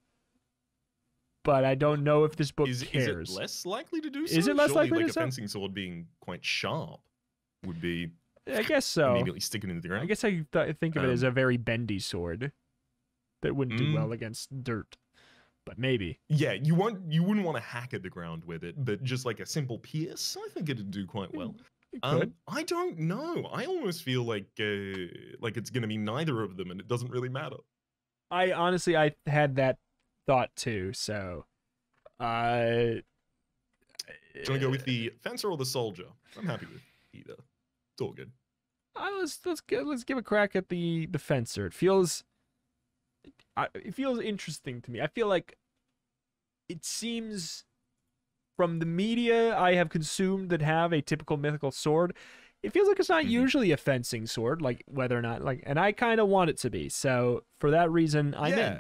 But I don't know if this book cares. Is it less likely to do so? Is it less Surely, likely to like do a so? fencing sword being quite sharp would be I guess so. immediately sticking into the ground. I guess I think of it as a very bendy sword that wouldn't do well against dirt. But maybe. Yeah, you wouldn't want to hack at the ground with it, but just like a simple pierce, I think it'd do quite well. It could. I don't know. I almost feel like it's gonna be neither of them, and it doesn't really matter. I had that thought too. So, Do you want to go with the fencer or the soldier? I'm happy with either. It's all good. let's give a crack at the fencer. It feels interesting to me. I feel like it seems from the media I have consumed that have a typical mythical sword, it feels like it's not usually a fencing sword, like whether or not and I kind of want it to be. So for that reason, I'm in.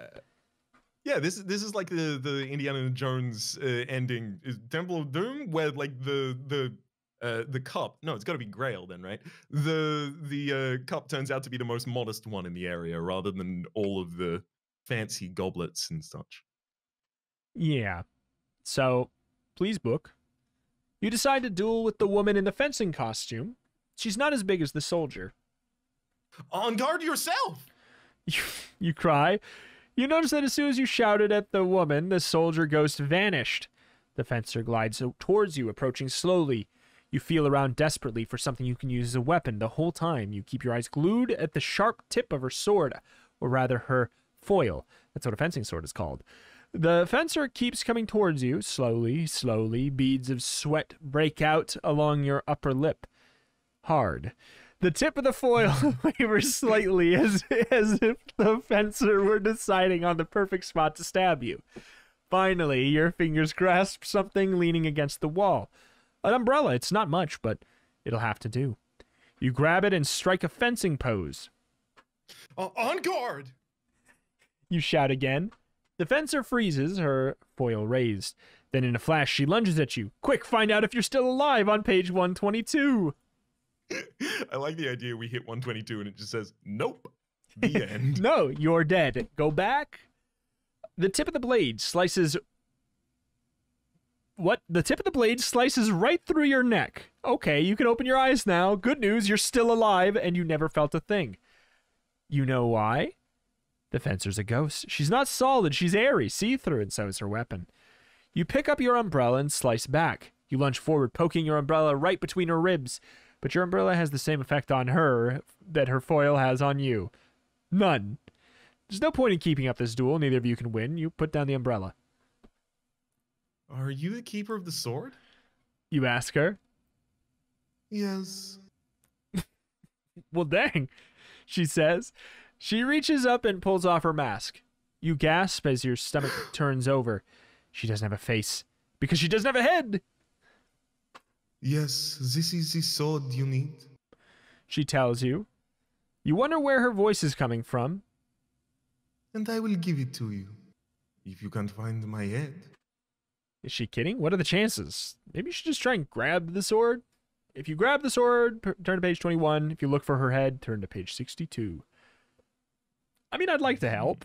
Yeah, this is like the Indiana Jones ending, is Temple of Doom, where like the cup. No, it's got to be Grail then, right? The cup turns out to be the most modest one in the area, rather than all of the fancy goblets and such. Yeah. So, please book. You decide to duel with the woman in the fencing costume. She's not as big as the soldier. On guard yourself! You cry. You notice that as soon as you shouted at the woman, the soldier ghost vanished. The fencer glides towards you, approaching slowly. You feel around desperately for something you can use as a weapon. The whole time, you keep your eyes glued at the sharp tip of her sword, or rather her foil. That's what a fencing sword is called. The fencer keeps coming towards you, slowly, slowly. Beads of sweat break out along your upper lip. Hard. The tip of the foil wavers slightly as if the fencer were deciding on the perfect spot to stab you. Finally, your fingers grasp something leaning against the wall. An umbrella. It's not much, but it'll have to do. You grab it and strike a fencing pose. On guard! You shout again. The fencer freezes, her foil raised. Then in a flash, she lunges at you. Quick, find out if you're still alive on page 122. I like the idea we hit 122 and it just says, nope. The end. No, you're dead. Go back. The tip of the blade slices... What? The tip of the blade slices right through your neck. Okay, you can open your eyes now. Good news, you're still alive and you never felt a thing. You know why? The fencer's a ghost. She's not solid, she's airy, see-through, and so is her weapon. You pick up your umbrella and slice back. You lunge forward, poking your umbrella right between her ribs. But your umbrella has the same effect on her that her foil has on you. None. There's no point in keeping up this duel. Neither of you can win. You put down the umbrella. Are you the keeper of the sword? You ask her. Yes. Well, dang, she says. She reaches up and pulls off her mask. You gasp as your stomach turns over. She doesn't have a face because she doesn't have a head. Yes, this is the sword you need. She tells you. You wonder where her voice is coming from. And I will give it to you, if you can find my head. Is she kidding? What are the chances? Maybe you should just try and grab the sword. If you grab the sword, turn to page 21. If you look for her head, turn to page 62. I mean, I'd like to help,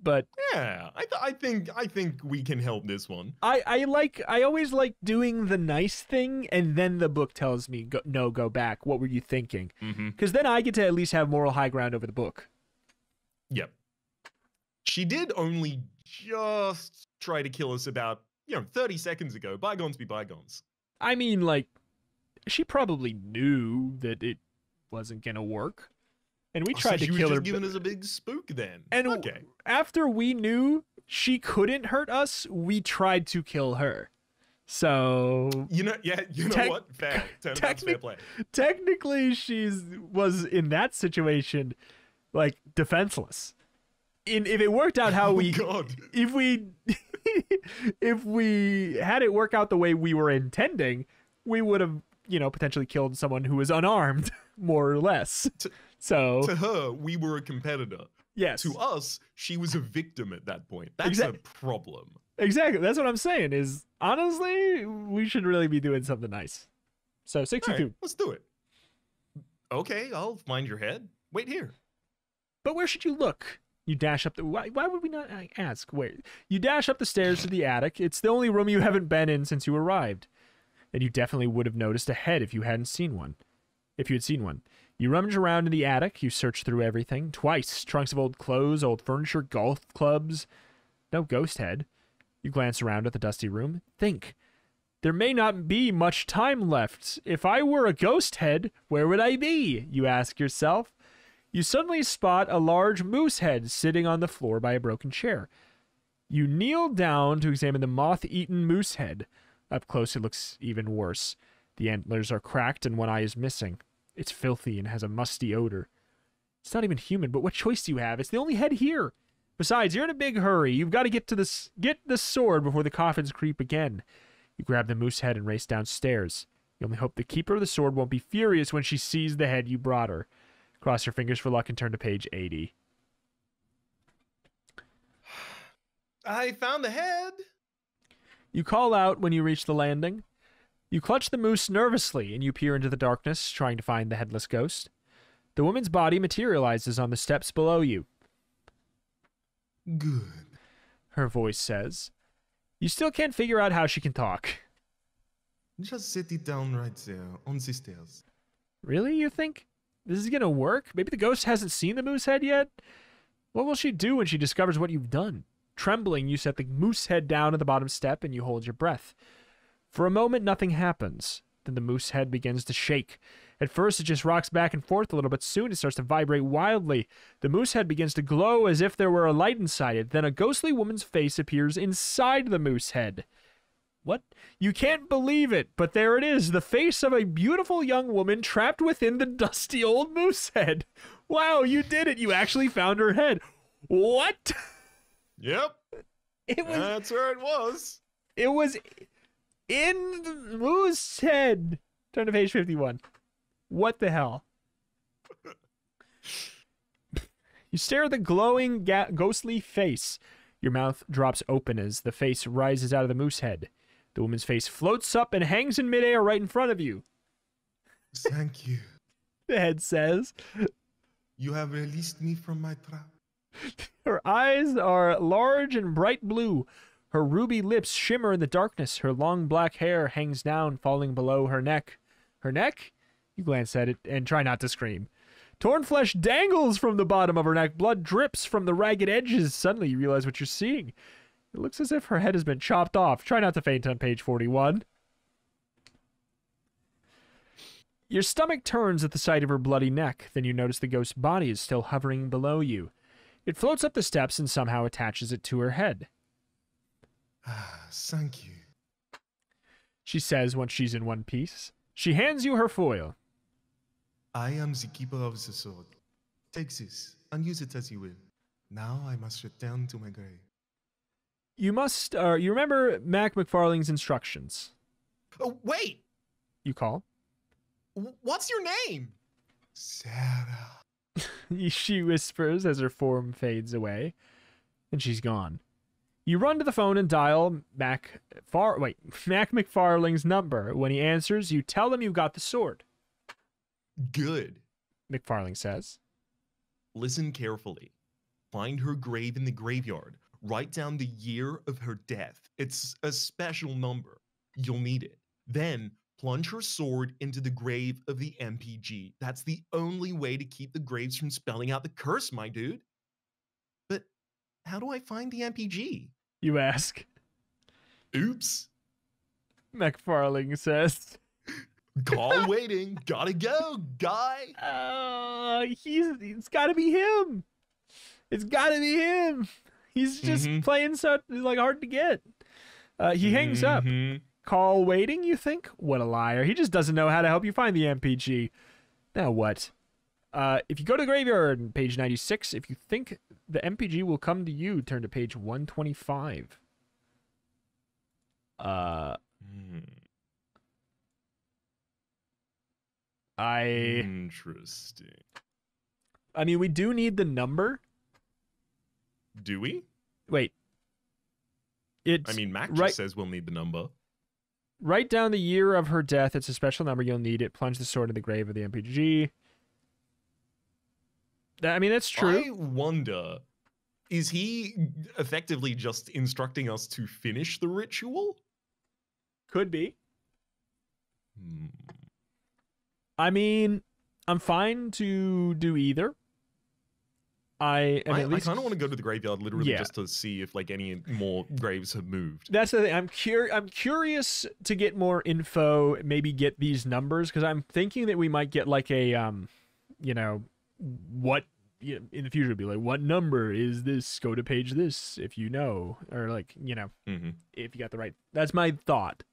but yeah, I think we can help this one. I always like doing the nice thing, and then the book tells me go back. What were you thinking? Because then I get to at least have moral high ground over the book. Yep. She did only just try to kill us about 30 seconds ago. Bygones be bygones. I mean, like, she probably knew that it wasn't gonna work. And we tried to kill her. She was just giving us a big spook then. And okay. After we knew she couldn't hurt us, we tried to kill her. So what? Fair. Fair play. Technically, was in that situation, like, defenseless. If it worked out how if we had it work out the way we were intending, we would have, potentially killed someone who was unarmed, more or less. To her, we were a competitor. Yes. To us, she was a victim at that point. That's a problem. Exactly. That's what I'm saying is, honestly, we should really be doing something nice. So 62. Right, let's do it. Okay, I'll find your head. Wait here. But where should you look? You dash up the... Why would we not ask? Wait. You dash up the stairs to the attic. It's the only room you haven't been in since you arrived. And you definitely would have noticed a head if you hadn't seen one. If you had seen one. You rummage around in the attic. You search through everything. Twice. Trunks of old clothes, old furniture, golf clubs. No ghost head. You glance around at the dusty room. Think. There may not be much time left. If I were a ghost head, where would I be? You ask yourself. You suddenly spot a large moose head sitting on the floor by a broken chair. You kneel down to examine the moth-eaten moose head. Up close, it looks even worse. The antlers are cracked and one eye is missing. It's filthy and has a musty odor. It's not even human, but what choice do you have? It's the only head here. Besides, you're in a big hurry. You've got to get the sword before the coffins creep again. You grab the moose head and race downstairs. You only hope the keeper of the sword won't be furious when she sees the head you brought her. Cross your fingers for luck and turn to page 80. I found the head. You call out when you reach the landing. You clutch the moose nervously and you peer into the darkness, trying to find the headless ghost. The woman's body materializes on the steps below you. Good. Her voice says. You still can't figure out how she can talk. Just set it down right there on the stairs. Really, you think? This is gonna work? Maybe the ghost hasn't seen the moose head yet? What will she do when she discovers what you've done? Trembling, you set the moose head down at the bottom step and you hold your breath. For a moment, nothing happens. Then the moose head begins to shake. At first, it just rocks back and forth a little, but soon it starts to vibrate wildly. The moose head begins to glow as if there were a light inside it. Then a ghostly woman's face appears inside the moose head. What? You can't believe it, but there it is, the face of a beautiful young woman trapped within the dusty old moose head. Wow, you did it. You actually found her head. What? Yep. That's where it was. It was in the moose head. Turn to page 51. What the hell? You stare at the glowing, ghostly face. Your mouth drops open as the face rises out of the moose head. The woman's face floats up and hangs in midair right in front of you. Thank you. The head says. You have released me from my trap. Her eyes are large and bright blue. Her ruby lips shimmer in the darkness. Her long black hair hangs down, falling below her neck. Her neck? You glance at it and try not to scream. Torn flesh dangles from the bottom of her neck. Blood drips from the ragged edges. Suddenly you realize what you're seeing. It looks as if her head has been chopped off. Try not to faint on page 41. Your stomach turns at the sight of her bloody neck. Then you notice the ghost's body is still hovering below you. It floats up the steps and somehow attaches it to her head. Thank you. She says once she's in one piece. She hands you her foil. I am the keeper of the sword. Take this and use it as you will. Now I must return to my grave. You must, you remember Mac McFarlane's instructions. Oh, wait! You call. What's your name? Sarah. She whispers as her form fades away. And she's gone. You run to the phone and dial Mac McFarlane's number. When he answers, you tell him you got the sword. Good. McFarlane says. Listen carefully. Find her grave in the graveyard. Write down the year of her death. It's a special number. You'll need it. Then plunge her sword into the grave of the MPG. That's the only way to keep the graves from spelling out the curse, my dude. But how do I find the MPG? You ask. Oops. McFarlane says. Call waiting. Gotta go, guy. It's gotta be him. It's gotta be him. He's just playing so like hard to get. He hangs up. Call waiting, you think? What a liar. He just doesn't know how to help you find the MPG. Now what? If you go to the graveyard, page 96, if you think the MPG will come to you, turn to page 125. Interesting. I mean, we do need the number. Do we? Wait. I mean, Mac just says we'll need the number. Write down the year of her death. It's a special number. You'll need it. Plunge the sword in the grave of the MPG. I mean, that's true. I wonder, is he effectively just instructing us to finish the ritual? Could be. I mean, I'm fine to do either. I kind of want to go to the graveyard literally just to see if like any more graves have moved. That's the thing. I'm curious to get more info. Maybe get these numbers because I'm thinking that we might get like a what in the future would be like, what number is this? Go to page this if you know, or like if you got the right. That's my thought.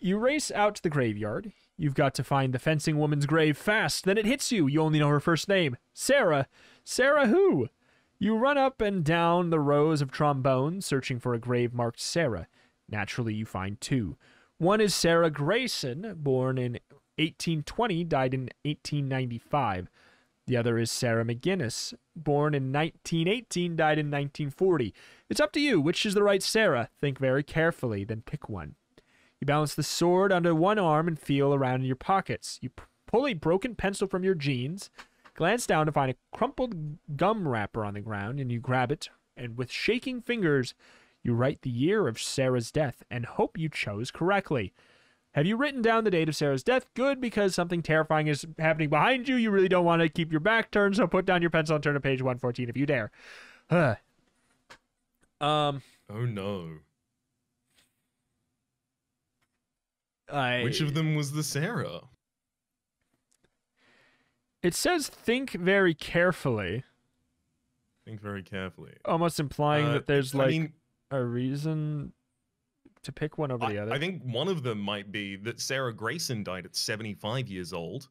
You race out to the graveyard. You've got to find the fencing woman's grave fast. Then it hits you. You only know her first name. Sarah. Sarah who? You run up and down the rows of trombones, searching for a grave marked Sarah. Naturally, you find two. One is Sarah Grayson, born in 1820, died in 1895. The other is Sarah McGinnis, born in 1918, died in 1940. It's up to you. Which is the right Sarah? Think very carefully, then pick one. You balance the sword under one arm and feel around in your pockets. You pull a broken pencil from your jeans, glance down to find a crumpled gum wrapper on the ground, and you grab it, and with shaking fingers, you write the year of Sarah's death and hope you chose correctly. Have you written down the date of Sarah's death? Good, because something terrifying is happening behind you. You really don't want to keep your back turned, so put down your pencil and turn to page 114 if you dare. Oh no. Which of them was the Sarah? It says think very carefully. Think very carefully. Almost implying that there's I like mean, a reason to pick one over the other. I think one of them might be that Sarah Grayson died at 75 years old,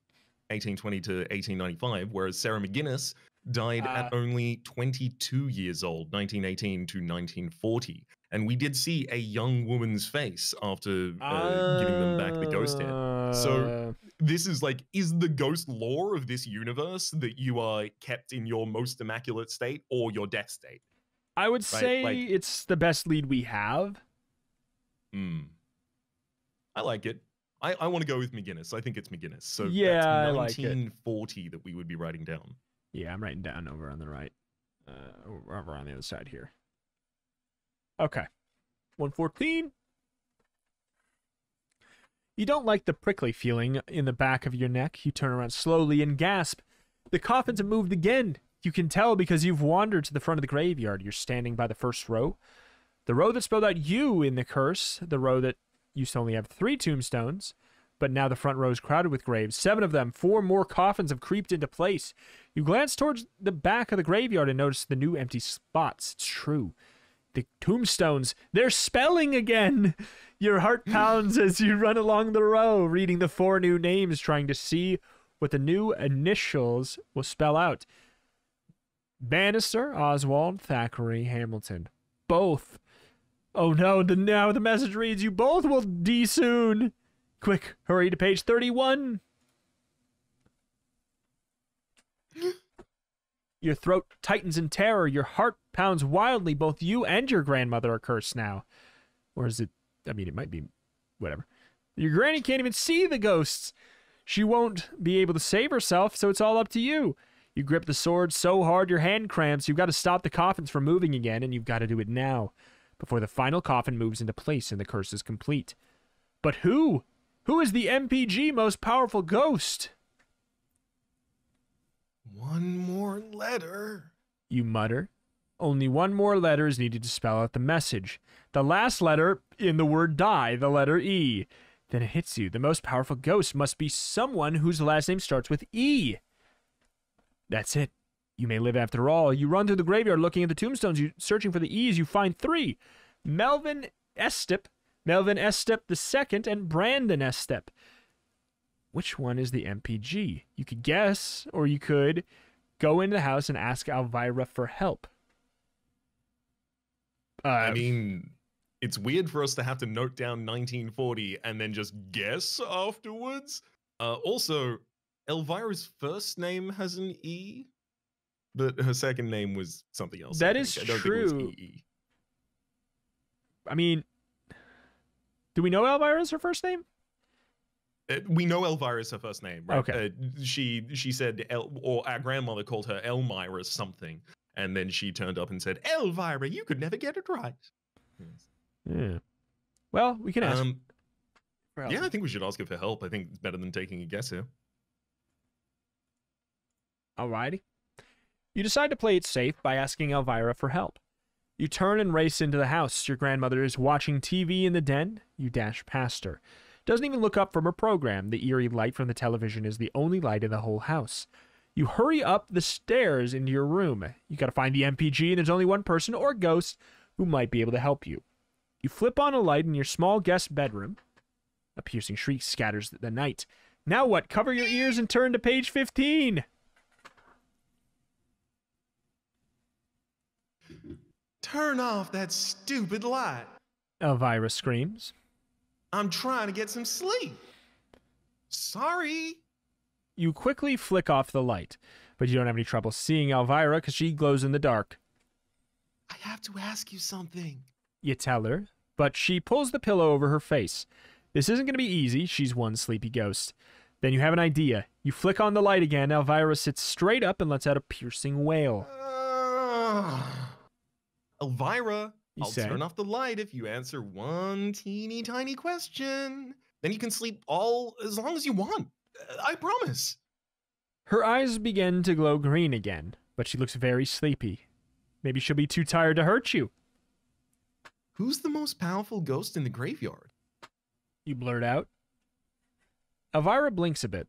1820 to 1895, whereas Sarah McGinnis died at only 22 years old, 1918 to 1940. And we did see a young woman's face after giving them back the ghost head. So this is like, is the ghost lore of this universe that you are kept in your most immaculate state or your death state? I would say it's the best lead we have. I like it. I want to go with McGinnis. I think it's McGinnis. So yeah, that's I like 1940 that we would be writing down. Yeah, I'm writing down over on the right. Over on the other side here. Okay. 114. You don't like the prickly feeling in the back of your neck. You turn around slowly and gasp. The coffins have moved again. You can tell because you've wandered to the front of the graveyard. You're standing by the first row. The row that spelled out you in the curse. The row that used to only have 3 tombstones. But now the front row is crowded with graves. 7 of them. 4 more coffins have creeped into place. You glance towards the back of the graveyard and notice the new empty spots. It's true. The tombstones, they're spelling again. Your heart pounds as you run along the row, reading the 4 new names, trying to see what the new initials will spell out. Bannister, Oswald, Thackeray, Hamilton. Both. Oh no, now the message reads, you both will die soon. Quick, hurry to page 31. Your throat tightens in terror. Your heart pounds wildly. Both you and your grandmother are cursed now. Or is it... I mean, it might be... whatever. Your granny can't even see the ghosts. She won't be able to save herself, so it's all up to you. You grip the sword so hard your hand cramps. You've got to stop the coffins from moving again, and you've got to do it now, before the final coffin moves into place and the curse is complete. But who? Who is the MPG most powerful ghost? One more letter. You mutter. Only one more letter is needed to spell out the message. The last letter in the word die, the letter E. Then it hits you. The most powerful ghost must be someone whose last name starts with E. That's it. You may live after all. You run through the graveyard looking at the tombstones, searching for the E's. You find 3. Melvin Estep II, and Brandon Estep. Which one is the MPG? You could guess, or you could go into the house and ask Elvira for help. I mean, it's weird for us to have to note down 1940 and then just guess afterwards. Also, Elvira's first name has an E, but her second name was something else. That is I don't true. think it was EE. I mean, do we know Elvira is her first name? We know Elvira is her first name, right? Okay. She said, or our grandmother called her Elmira something, and then she turned up and said, Elvira, you could never get it right. Yes. Yeah. Well, we can ask. Yeah, I think we should ask her for help. I think it's better than taking a guess here. Alrighty. You decide to play it safe by asking Elvira for help. You turn and race into the house. Your grandmother is watching TV in the den. You dash past her. Doesn't even look up from her program. The eerie light from the television is the only light in the whole house. You hurry up the stairs into your room. You gotta find the MPG, and there's only one person or ghost who might be able to help you. You flip on a light in your small guest bedroom. A piercing shriek scatters the night. Now what? Cover your ears and turn to page 15. Turn off that stupid light. Elvira screams. I'm trying to get some sleep. Sorry. You quickly flick off the light. but you don't have any trouble seeing Elvira because she glows in the dark. I have to ask you something. You tell her, but she pulls the pillow over her face. This isn't going to be easy. She's one sleepy ghost. Then you have an idea. You flick on the light again. Elvira sits straight up and lets out a piercing wail. Elvira, You I'll say? turn off the light if you answer one teeny tiny question. Then you can sleep all as long as you want. I promise. Her eyes begin to glow green again, but she looks very sleepy. Maybe she'll be too tired to hurt you. Who's the most powerful ghost in the graveyard? You blurt out. Elvira blinks a bit.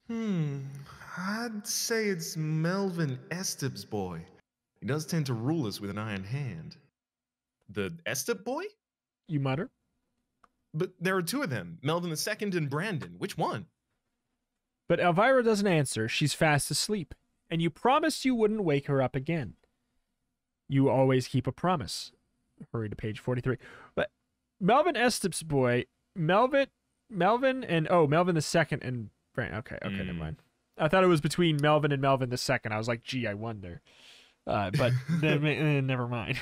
I'd say it's Melvin Estep's boy. He does tend to rule us with an iron hand. The Estep boy? You mutter. But there are two of them, Melvin II and Brandon. Which one? But Elvira doesn't answer. She's fast asleep, and you promised you wouldn't wake her up again. You always keep a promise. Hurry to page 43. But Melvin Estep's boy, Melvin and Melvin II and Brandon. Okay, never mind. I thought it was between Melvin and Melvin II. I was like, gee, I wonder. But never mind.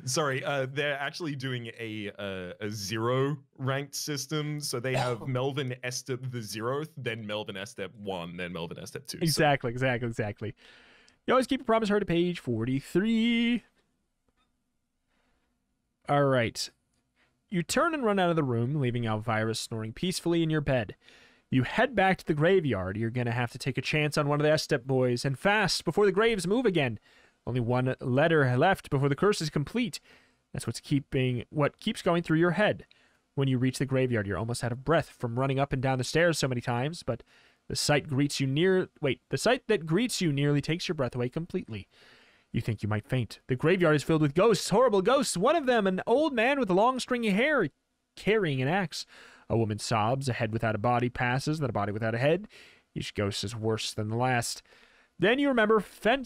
Sorry, they're actually doing a zero ranked system. So they have Melvin Estep the 0th, then Melvin Estep 1, then Melvin Estep 2. Exactly. You always keep a promise. Her to page 43. All right. You turn and run out of the room, leaving Elvira snoring peacefully in your bed. You head back to the graveyard. You're going to have to take a chance on one of the Estep boys, and fast, before the graves move again. Only one letter left before the curse is complete. That's what keeps going through your head. When you reach the graveyard, you're almost out of breath from running up and down the stairs so many times, but the sight that greets you nearly takes your breath away completely. You think you might faint. The graveyard is filled with ghosts, horrible ghosts. One of them, an old man with long stringy hair, carrying an axe. A woman sobs, a head without a body passes, then a body without a head. Each ghost is worse than the last. Then you remember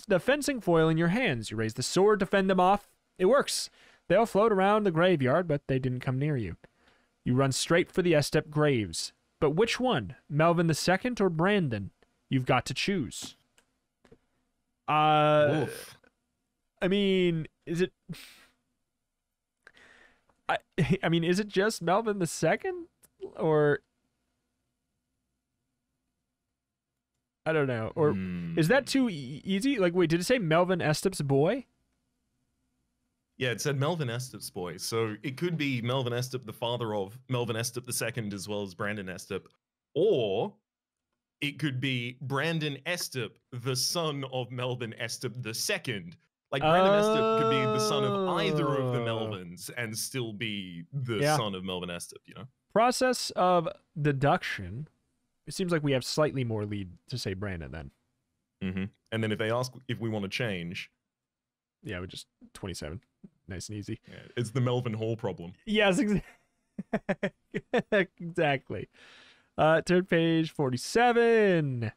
the fencing foil in your hands. You raise the sword to fend them off. It works. They all float around the graveyard, but they didn't come near you. You run straight for the Estep graves. But which one? Melvin II or Brandon? You've got to choose. Wolf. I mean, is it... I mean, is it just Melvin II? Or... I don't know. Or is that too easy? Like, wait, did it say Melvin Estep's boy? Yeah, it said Melvin Estep's boy. So it could be Melvin Estep, the father of Melvin Estep II, as well as Brandon Estep. Or it could be Brandon Estep, the son of Melvin Estep II. Like, Brandon Estep could be the son of either of the Melvins and still be the son of Melvin Estep, you know? Process of deduction. It seems like we have slightly more lead to say Brandon then. Mm-hmm. And then if they ask if we want to change... Yeah, we're just 27. Nice and easy. Yeah, it's the Melvin Hall problem. Yes, exactly. Turn page 47.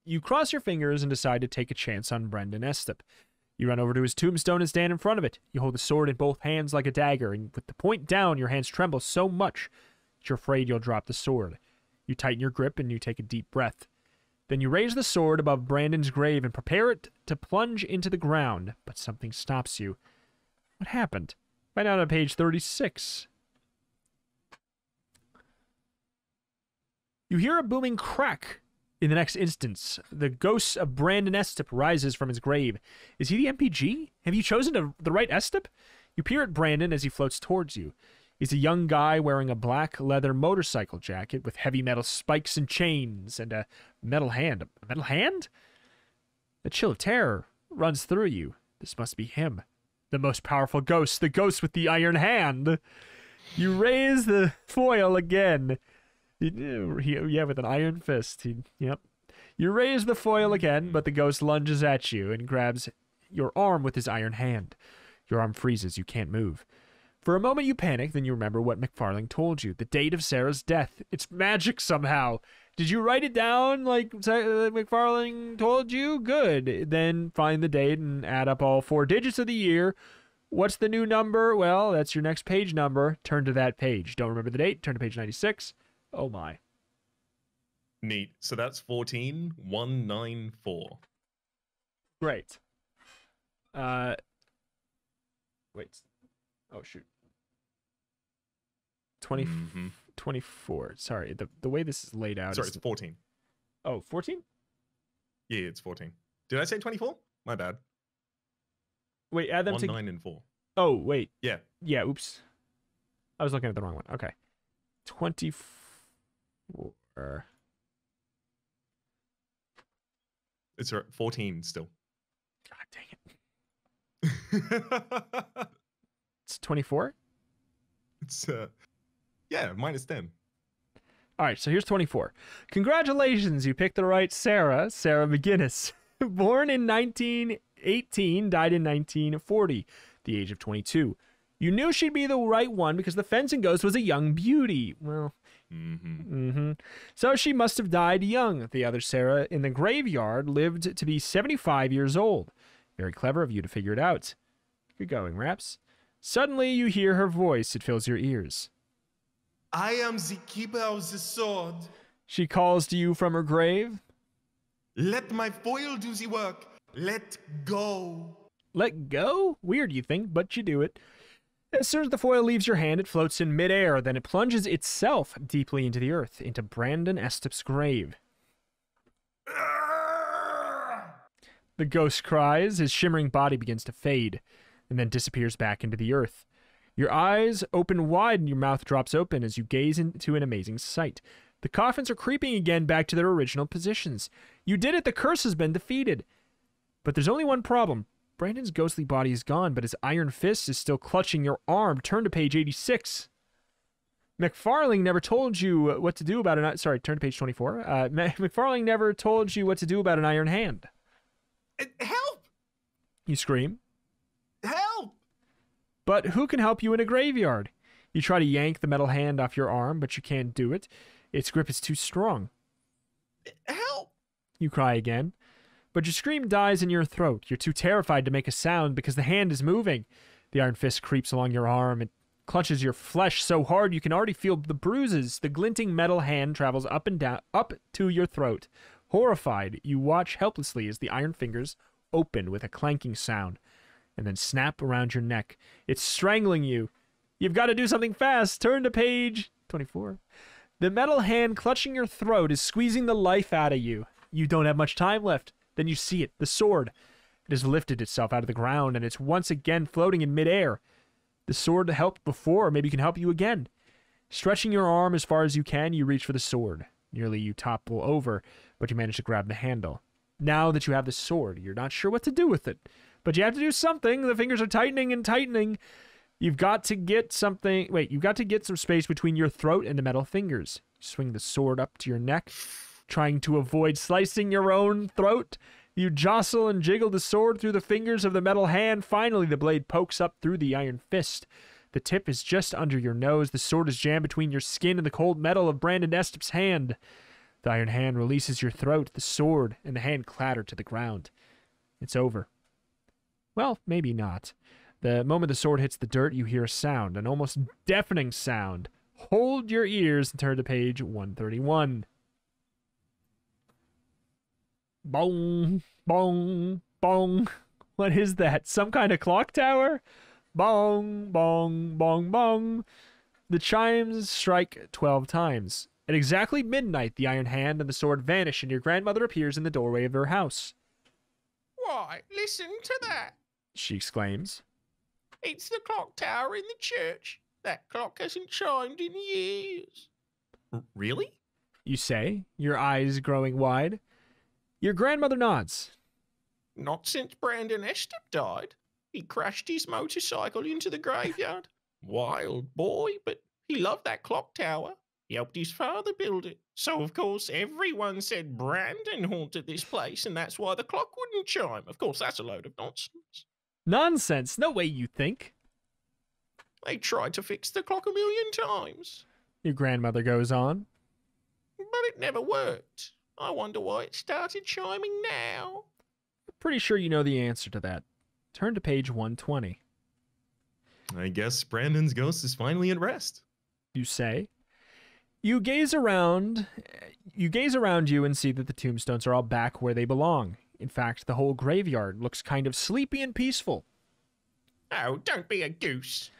You cross your fingers and decide to take a chance on Brandon Estep. You run over to his tombstone and stand in front of it. You hold the sword in both hands like a dagger, and with the point down, your hands tremble so much that you're afraid you'll drop the sword. You tighten your grip and you take a deep breath. Then you raise the sword above Brandon's grave and prepare it to plunge into the ground, but something stops you. What happened? Find out on page 36. You hear a booming crack. In the next instance, the ghost of Brandon Estep rises from his grave. Is he the MPG? Have you chosen the right Estep? You peer at Brandon as he floats towards you. He's a young guy wearing a black leather motorcycle jacket with heavy metal spikes and chains and a metal hand. A metal hand? A chill of terror runs through you. This must be him. The most powerful ghost, the ghost with the iron hand. You raise the foil again. With an iron fist. Yep. You raise the foil again, but the ghost lunges at you and grabs your arm with his iron hand. Your arm freezes. You can't move. For a moment you panic, then you remember what McFarlane told you. The date of Sarah's death. It's magic somehow. Did you write it down like McFarlane told you? Good. Then find the date and add up all 4 digits of the year. What's the new number? Well, that's your next page number. Turn to that page. Don't remember the date? Turn to page 96. Oh my. Neat. So that's 14,194. Great. Wait. Oh, shoot. 20, Mhm. 24. Sorry, the way this is laid out Sorry, is... it's 14. Oh, 14? Yeah, it's 14. Did I say 24? My bad. Wait, add them 1, to... 9, and 4. Oh, wait. Yeah. Yeah, oops. I was looking at the wrong one. Okay. 24. It's 14 still. God dang it. It's 24? It's, yeah, minus 10. All right, so here's 24. Congratulations, you picked the right Sarah McGinnis. Born in 1918, died in 1940, the age of 22. You knew she'd be the right one because the fencing ghost was a young beauty. Well, So she must have died young. The other Sarah in the graveyard lived to be 75 years old. Very clever of you to figure it out. Good going, Raps. Suddenly you hear her voice. It fills your ears. I am the keeper of the sword. She calls to you from her grave. Let my foil do the work. Let go. Let go? Weird, you think, but you do it. As soon as the foil leaves your hand, it floats in midair. Then it plunges itself deeply into the earth, into Brandon Estep's grave. The ghost cries. His shimmering body begins to fade, and then disappears back into the earth. Your eyes open wide and your mouth drops open as you gaze into an amazing sight. The coffins are creeping again back to their original positions. You did it! The curse has been defeated! But there's only one problem. Brandon's ghostly body is gone, but his iron fist is still clutching your arm. Turn to page 86. McFarling never told you what to do about an... Sorry, turn to page 24. McFarling never told you what to do about an iron hand. Help! You scream. Help! But who can help you in a graveyard? You try to yank the metal hand off your arm, but you can't do it. Its grip is too strong. Help! You cry again. But your scream dies in your throat. You're too terrified to make a sound because the hand is moving. The iron fist creeps along your arm. It clutches your flesh so hard you can already feel the bruises. The glinting metal hand travels up and down, up to your throat. Horrified, you watch helplessly as the iron fingers open with a clanking sound and then snap around your neck. It's strangling you. You've got to do something fast. Turn to page 24. The metal hand clutching your throat is squeezing the life out of you. You don't have much time left. Then you see it, the sword. It has lifted itself out of the ground, and it's once again floating in midair. The sword helped before, maybe it can help you again. Stretching your arm as far as you can, you reach for the sword. Nearly you topple over, but you manage to grab the handle. Now that you have the sword, you're not sure what to do with it. But you have to do something. The fingers are tightening and tightening. You've got to get something... Wait, you've got to get some space between your throat and the metal fingers. You swing the sword up to your neck, trying to avoid slicing your own throat. You jostle and jiggle the sword through the fingers of the metal hand. Finally, the blade pokes up through the iron fist. The tip is just under your nose. The sword is jammed between your skin and the cold metal of Brandon Estep's hand. The iron hand releases your throat, the sword, and the hand clatter to the ground. It's over. Well, maybe not. The moment the sword hits the dirt, you hear a sound, an almost deafening sound. Hold your ears and turn to page 131. Bong, bong, bong. What is that? Some kind of clock tower? Bong, bong, bong, bong. The chimes strike 12 times. At exactly midnight, the iron hand and the sword vanish, and your grandmother appears in the doorway of her house. Why, listen to that. She exclaims. It's the clock tower in the church. That clock hasn't chimed in years. Really? You say, your eyes growing wide. Your grandmother nods. Not since Brandon Estep died. He crashed his motorcycle into the graveyard. Wild boy, but he loved that clock tower. He helped his father build it. So, of course, everyone said Brandon haunted this place, and that's why the clock wouldn't chime. Of course, that's a load of nonsense. Nonsense. No way you think. They tried to fix the clock 1,000,000 times. Your grandmother goes on. But it never worked. I wonder why it started chiming now. Pretty sure you know the answer to that. Turn to page 120. I guess Brandon's ghost is finally at rest. You say. You gaze around you and see that the tombstones are all back where they belong. In fact, the whole graveyard looks kind of sleepy and peaceful. Oh, don't be a goose.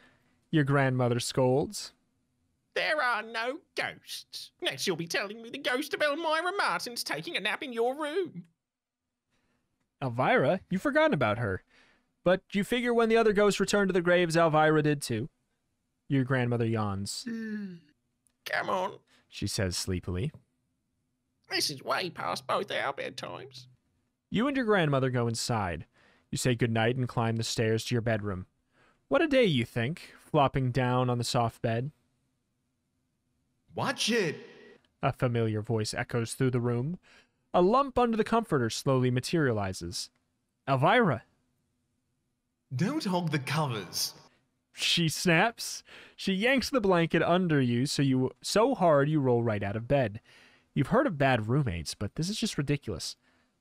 Your grandmother scolds. There are no ghosts. Next you'll be telling me the ghost of Elmira Martin's taking a nap in your room. Elvira? You've forgotten about her. But you figure when the other ghosts return to the graves, Elvira did too. Your grandmother yawns. Come on. She says sleepily. This is way past both our bedtimes. You and your grandmother go inside. You say goodnight and climb the stairs to your bedroom. What a day, you think, flopping down on the soft bed. Watch it! A familiar voice echoes through the room. A lump under the comforter slowly materializes. Elvira! Don't hog the covers. She snaps. She yanks the blanket under you so hard you roll right out of bed. You've heard of bad roommates, but this is just ridiculous.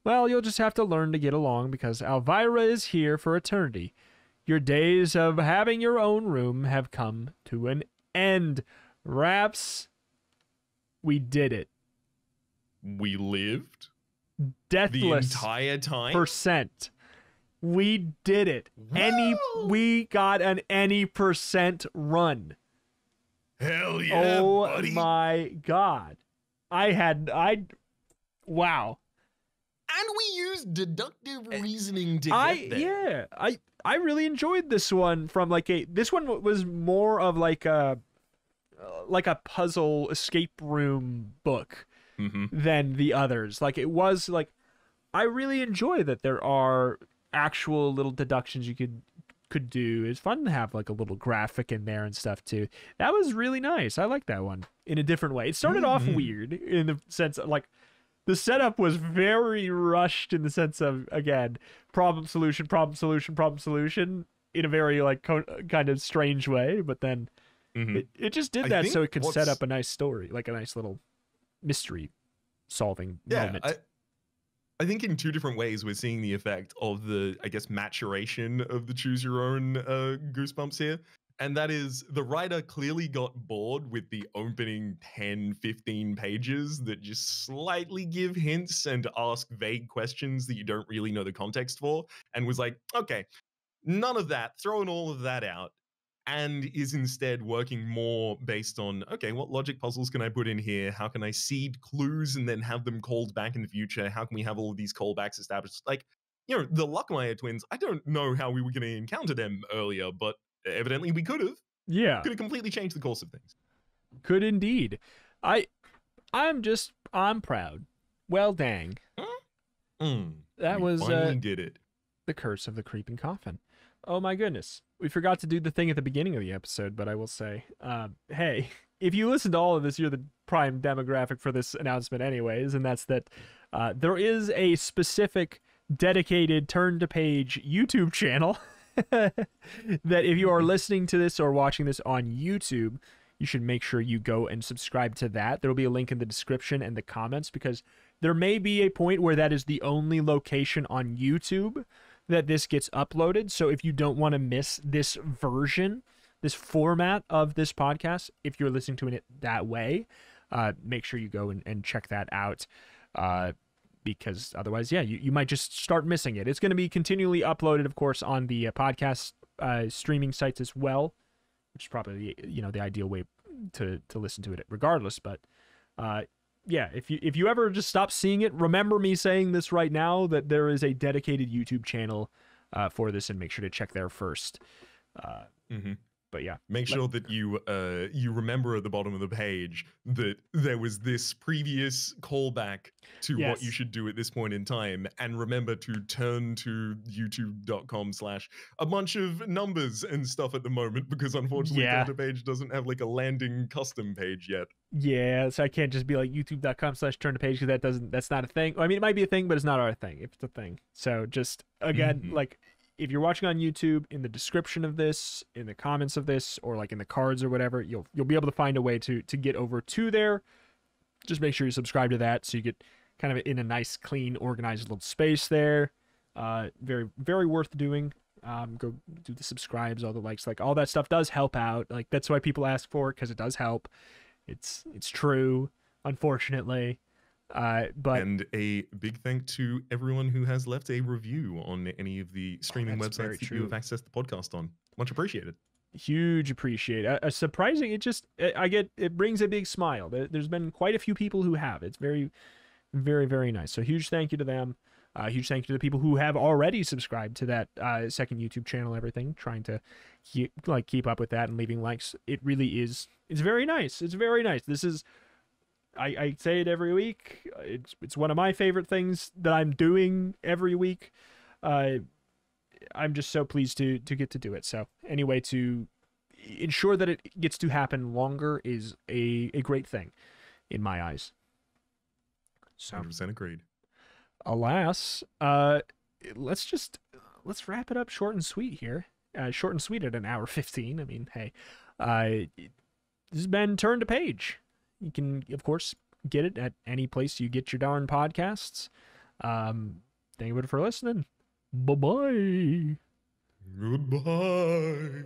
Well, you'll just have to learn to get along because Elvira is here for eternity. Your days of having your own room have come to an end. Raps, we did it. We lived Deathless the entire time. %. We did it. We got an any % run. Hell yeah, Oh buddy. my god. Wow. And we used deductive reasoning to get there. I really enjoyed this one this one was more of like a puzzle escape room book than the others. Like it was like I really enjoy that there are actual little deductions you could do. It's fun to have like a little graphic in there and stuff too. That was really nice. I like that one in a different way. It started off weird in the sense of like the setup was very rushed in the sense of, again, problem solution in a very like kind of strange way, but then it just did that so it could set up a nice story, like a nice little mystery solving moment. I think in two different ways we're seeing the effect of the, I guess, maturation of the choose your own Goosebumps here. And that is the writer clearly got bored with the opening 10, 15 pages that just slightly give hints and ask vague questions that you don't really know the context for, and was like, okay, none of that, throwing all of that out, and is instead working more based on, okay, what logic puzzles can I put in here? How can I seed clues and then have them called back in the future? How can we have all of these callbacks established? Like, you know, the Luckmeyer twins, I don't know how we were going to encounter them earlier, but evidently we could have. Yeah. Could have completely changed the course of things. Could indeed. I'm proud. Well, dang. That we was finally did it. The Curse of the Creeping Coffin. Oh my goodness. We forgot to do the thing at the beginning of the episode, but I will say, hey, if you listen to all of this, you're the prime demographic for this announcement anyways, and that's that there is a specific dedicated turn-to-page YouTube channel that if you are listening to this or watching this on YouTube, you should make sure you go and subscribe to that. There will be a link in the description and the comments, because there may be a point where that is the only location on YouTube that this gets uploaded. So if you don't want to miss this version, this format of this podcast, if you're listening to it that way, make sure you go and check that out. Because otherwise, yeah, you might just start missing it. It's going to be continually uploaded, of course, on the podcast streaming sites as well, which is probably the ideal way to listen to it regardless. But yeah, if you ever just stop seeing it, remember me saying this right now, that there is a dedicated YouTube channel for this, and make sure to check there first. But yeah, make sure that you remember at the bottom of the page that there was this previous callback to what you should do at this point in time, and remember to turn to youtube.com/ a bunch of numbers and stuff at the moment, because unfortunately the page doesn't have like a landing custom page yet. Yeah, so I can't just be like youtube.com/turn to page, because that's not a thing. I mean, it might be a thing, but it's not our thing if it's a thing. So just again, like, if you're watching on YouTube, in the description of this, in the comments of this, or like in the cards or whatever, you'll be able to find a way to get over to there. Just make sure you subscribe to that so you get kind of in a nice, clean, organized little space there. Very, very worth doing. Go do the subscribes, all the likes, like all that stuff does help out. Like, that's why people ask for it, because it does help. It's true, unfortunately. But And a big thank to everyone who has left a review on any of the streaming that's very websites that you true. have accessed the podcast on. Much appreciated. huge appreciate. A surprising. It brings a big smile. There's been quite a few people who have. It's very, very, very nice. So huge thank you to them. Huge thank you to the people who have already subscribed to that second YouTube channel. Everything, trying to keep up with that and leaving likes. It really is. It's very nice. It's very nice. This is. I say it every week. It's one of my favorite things that I'm doing every week. I'm just so pleased to get to do it. So anyway, to ensure that it gets to happen longer is a great thing in my eyes. So 100% agreed. alas, let's wrap it up short and sweet here. Short and sweet at an hour 15. I mean, hey, this has been Turn to Page. You can, of course, get it at any place you get your darn podcasts. Thank you for listening. Bye-bye. Goodbye.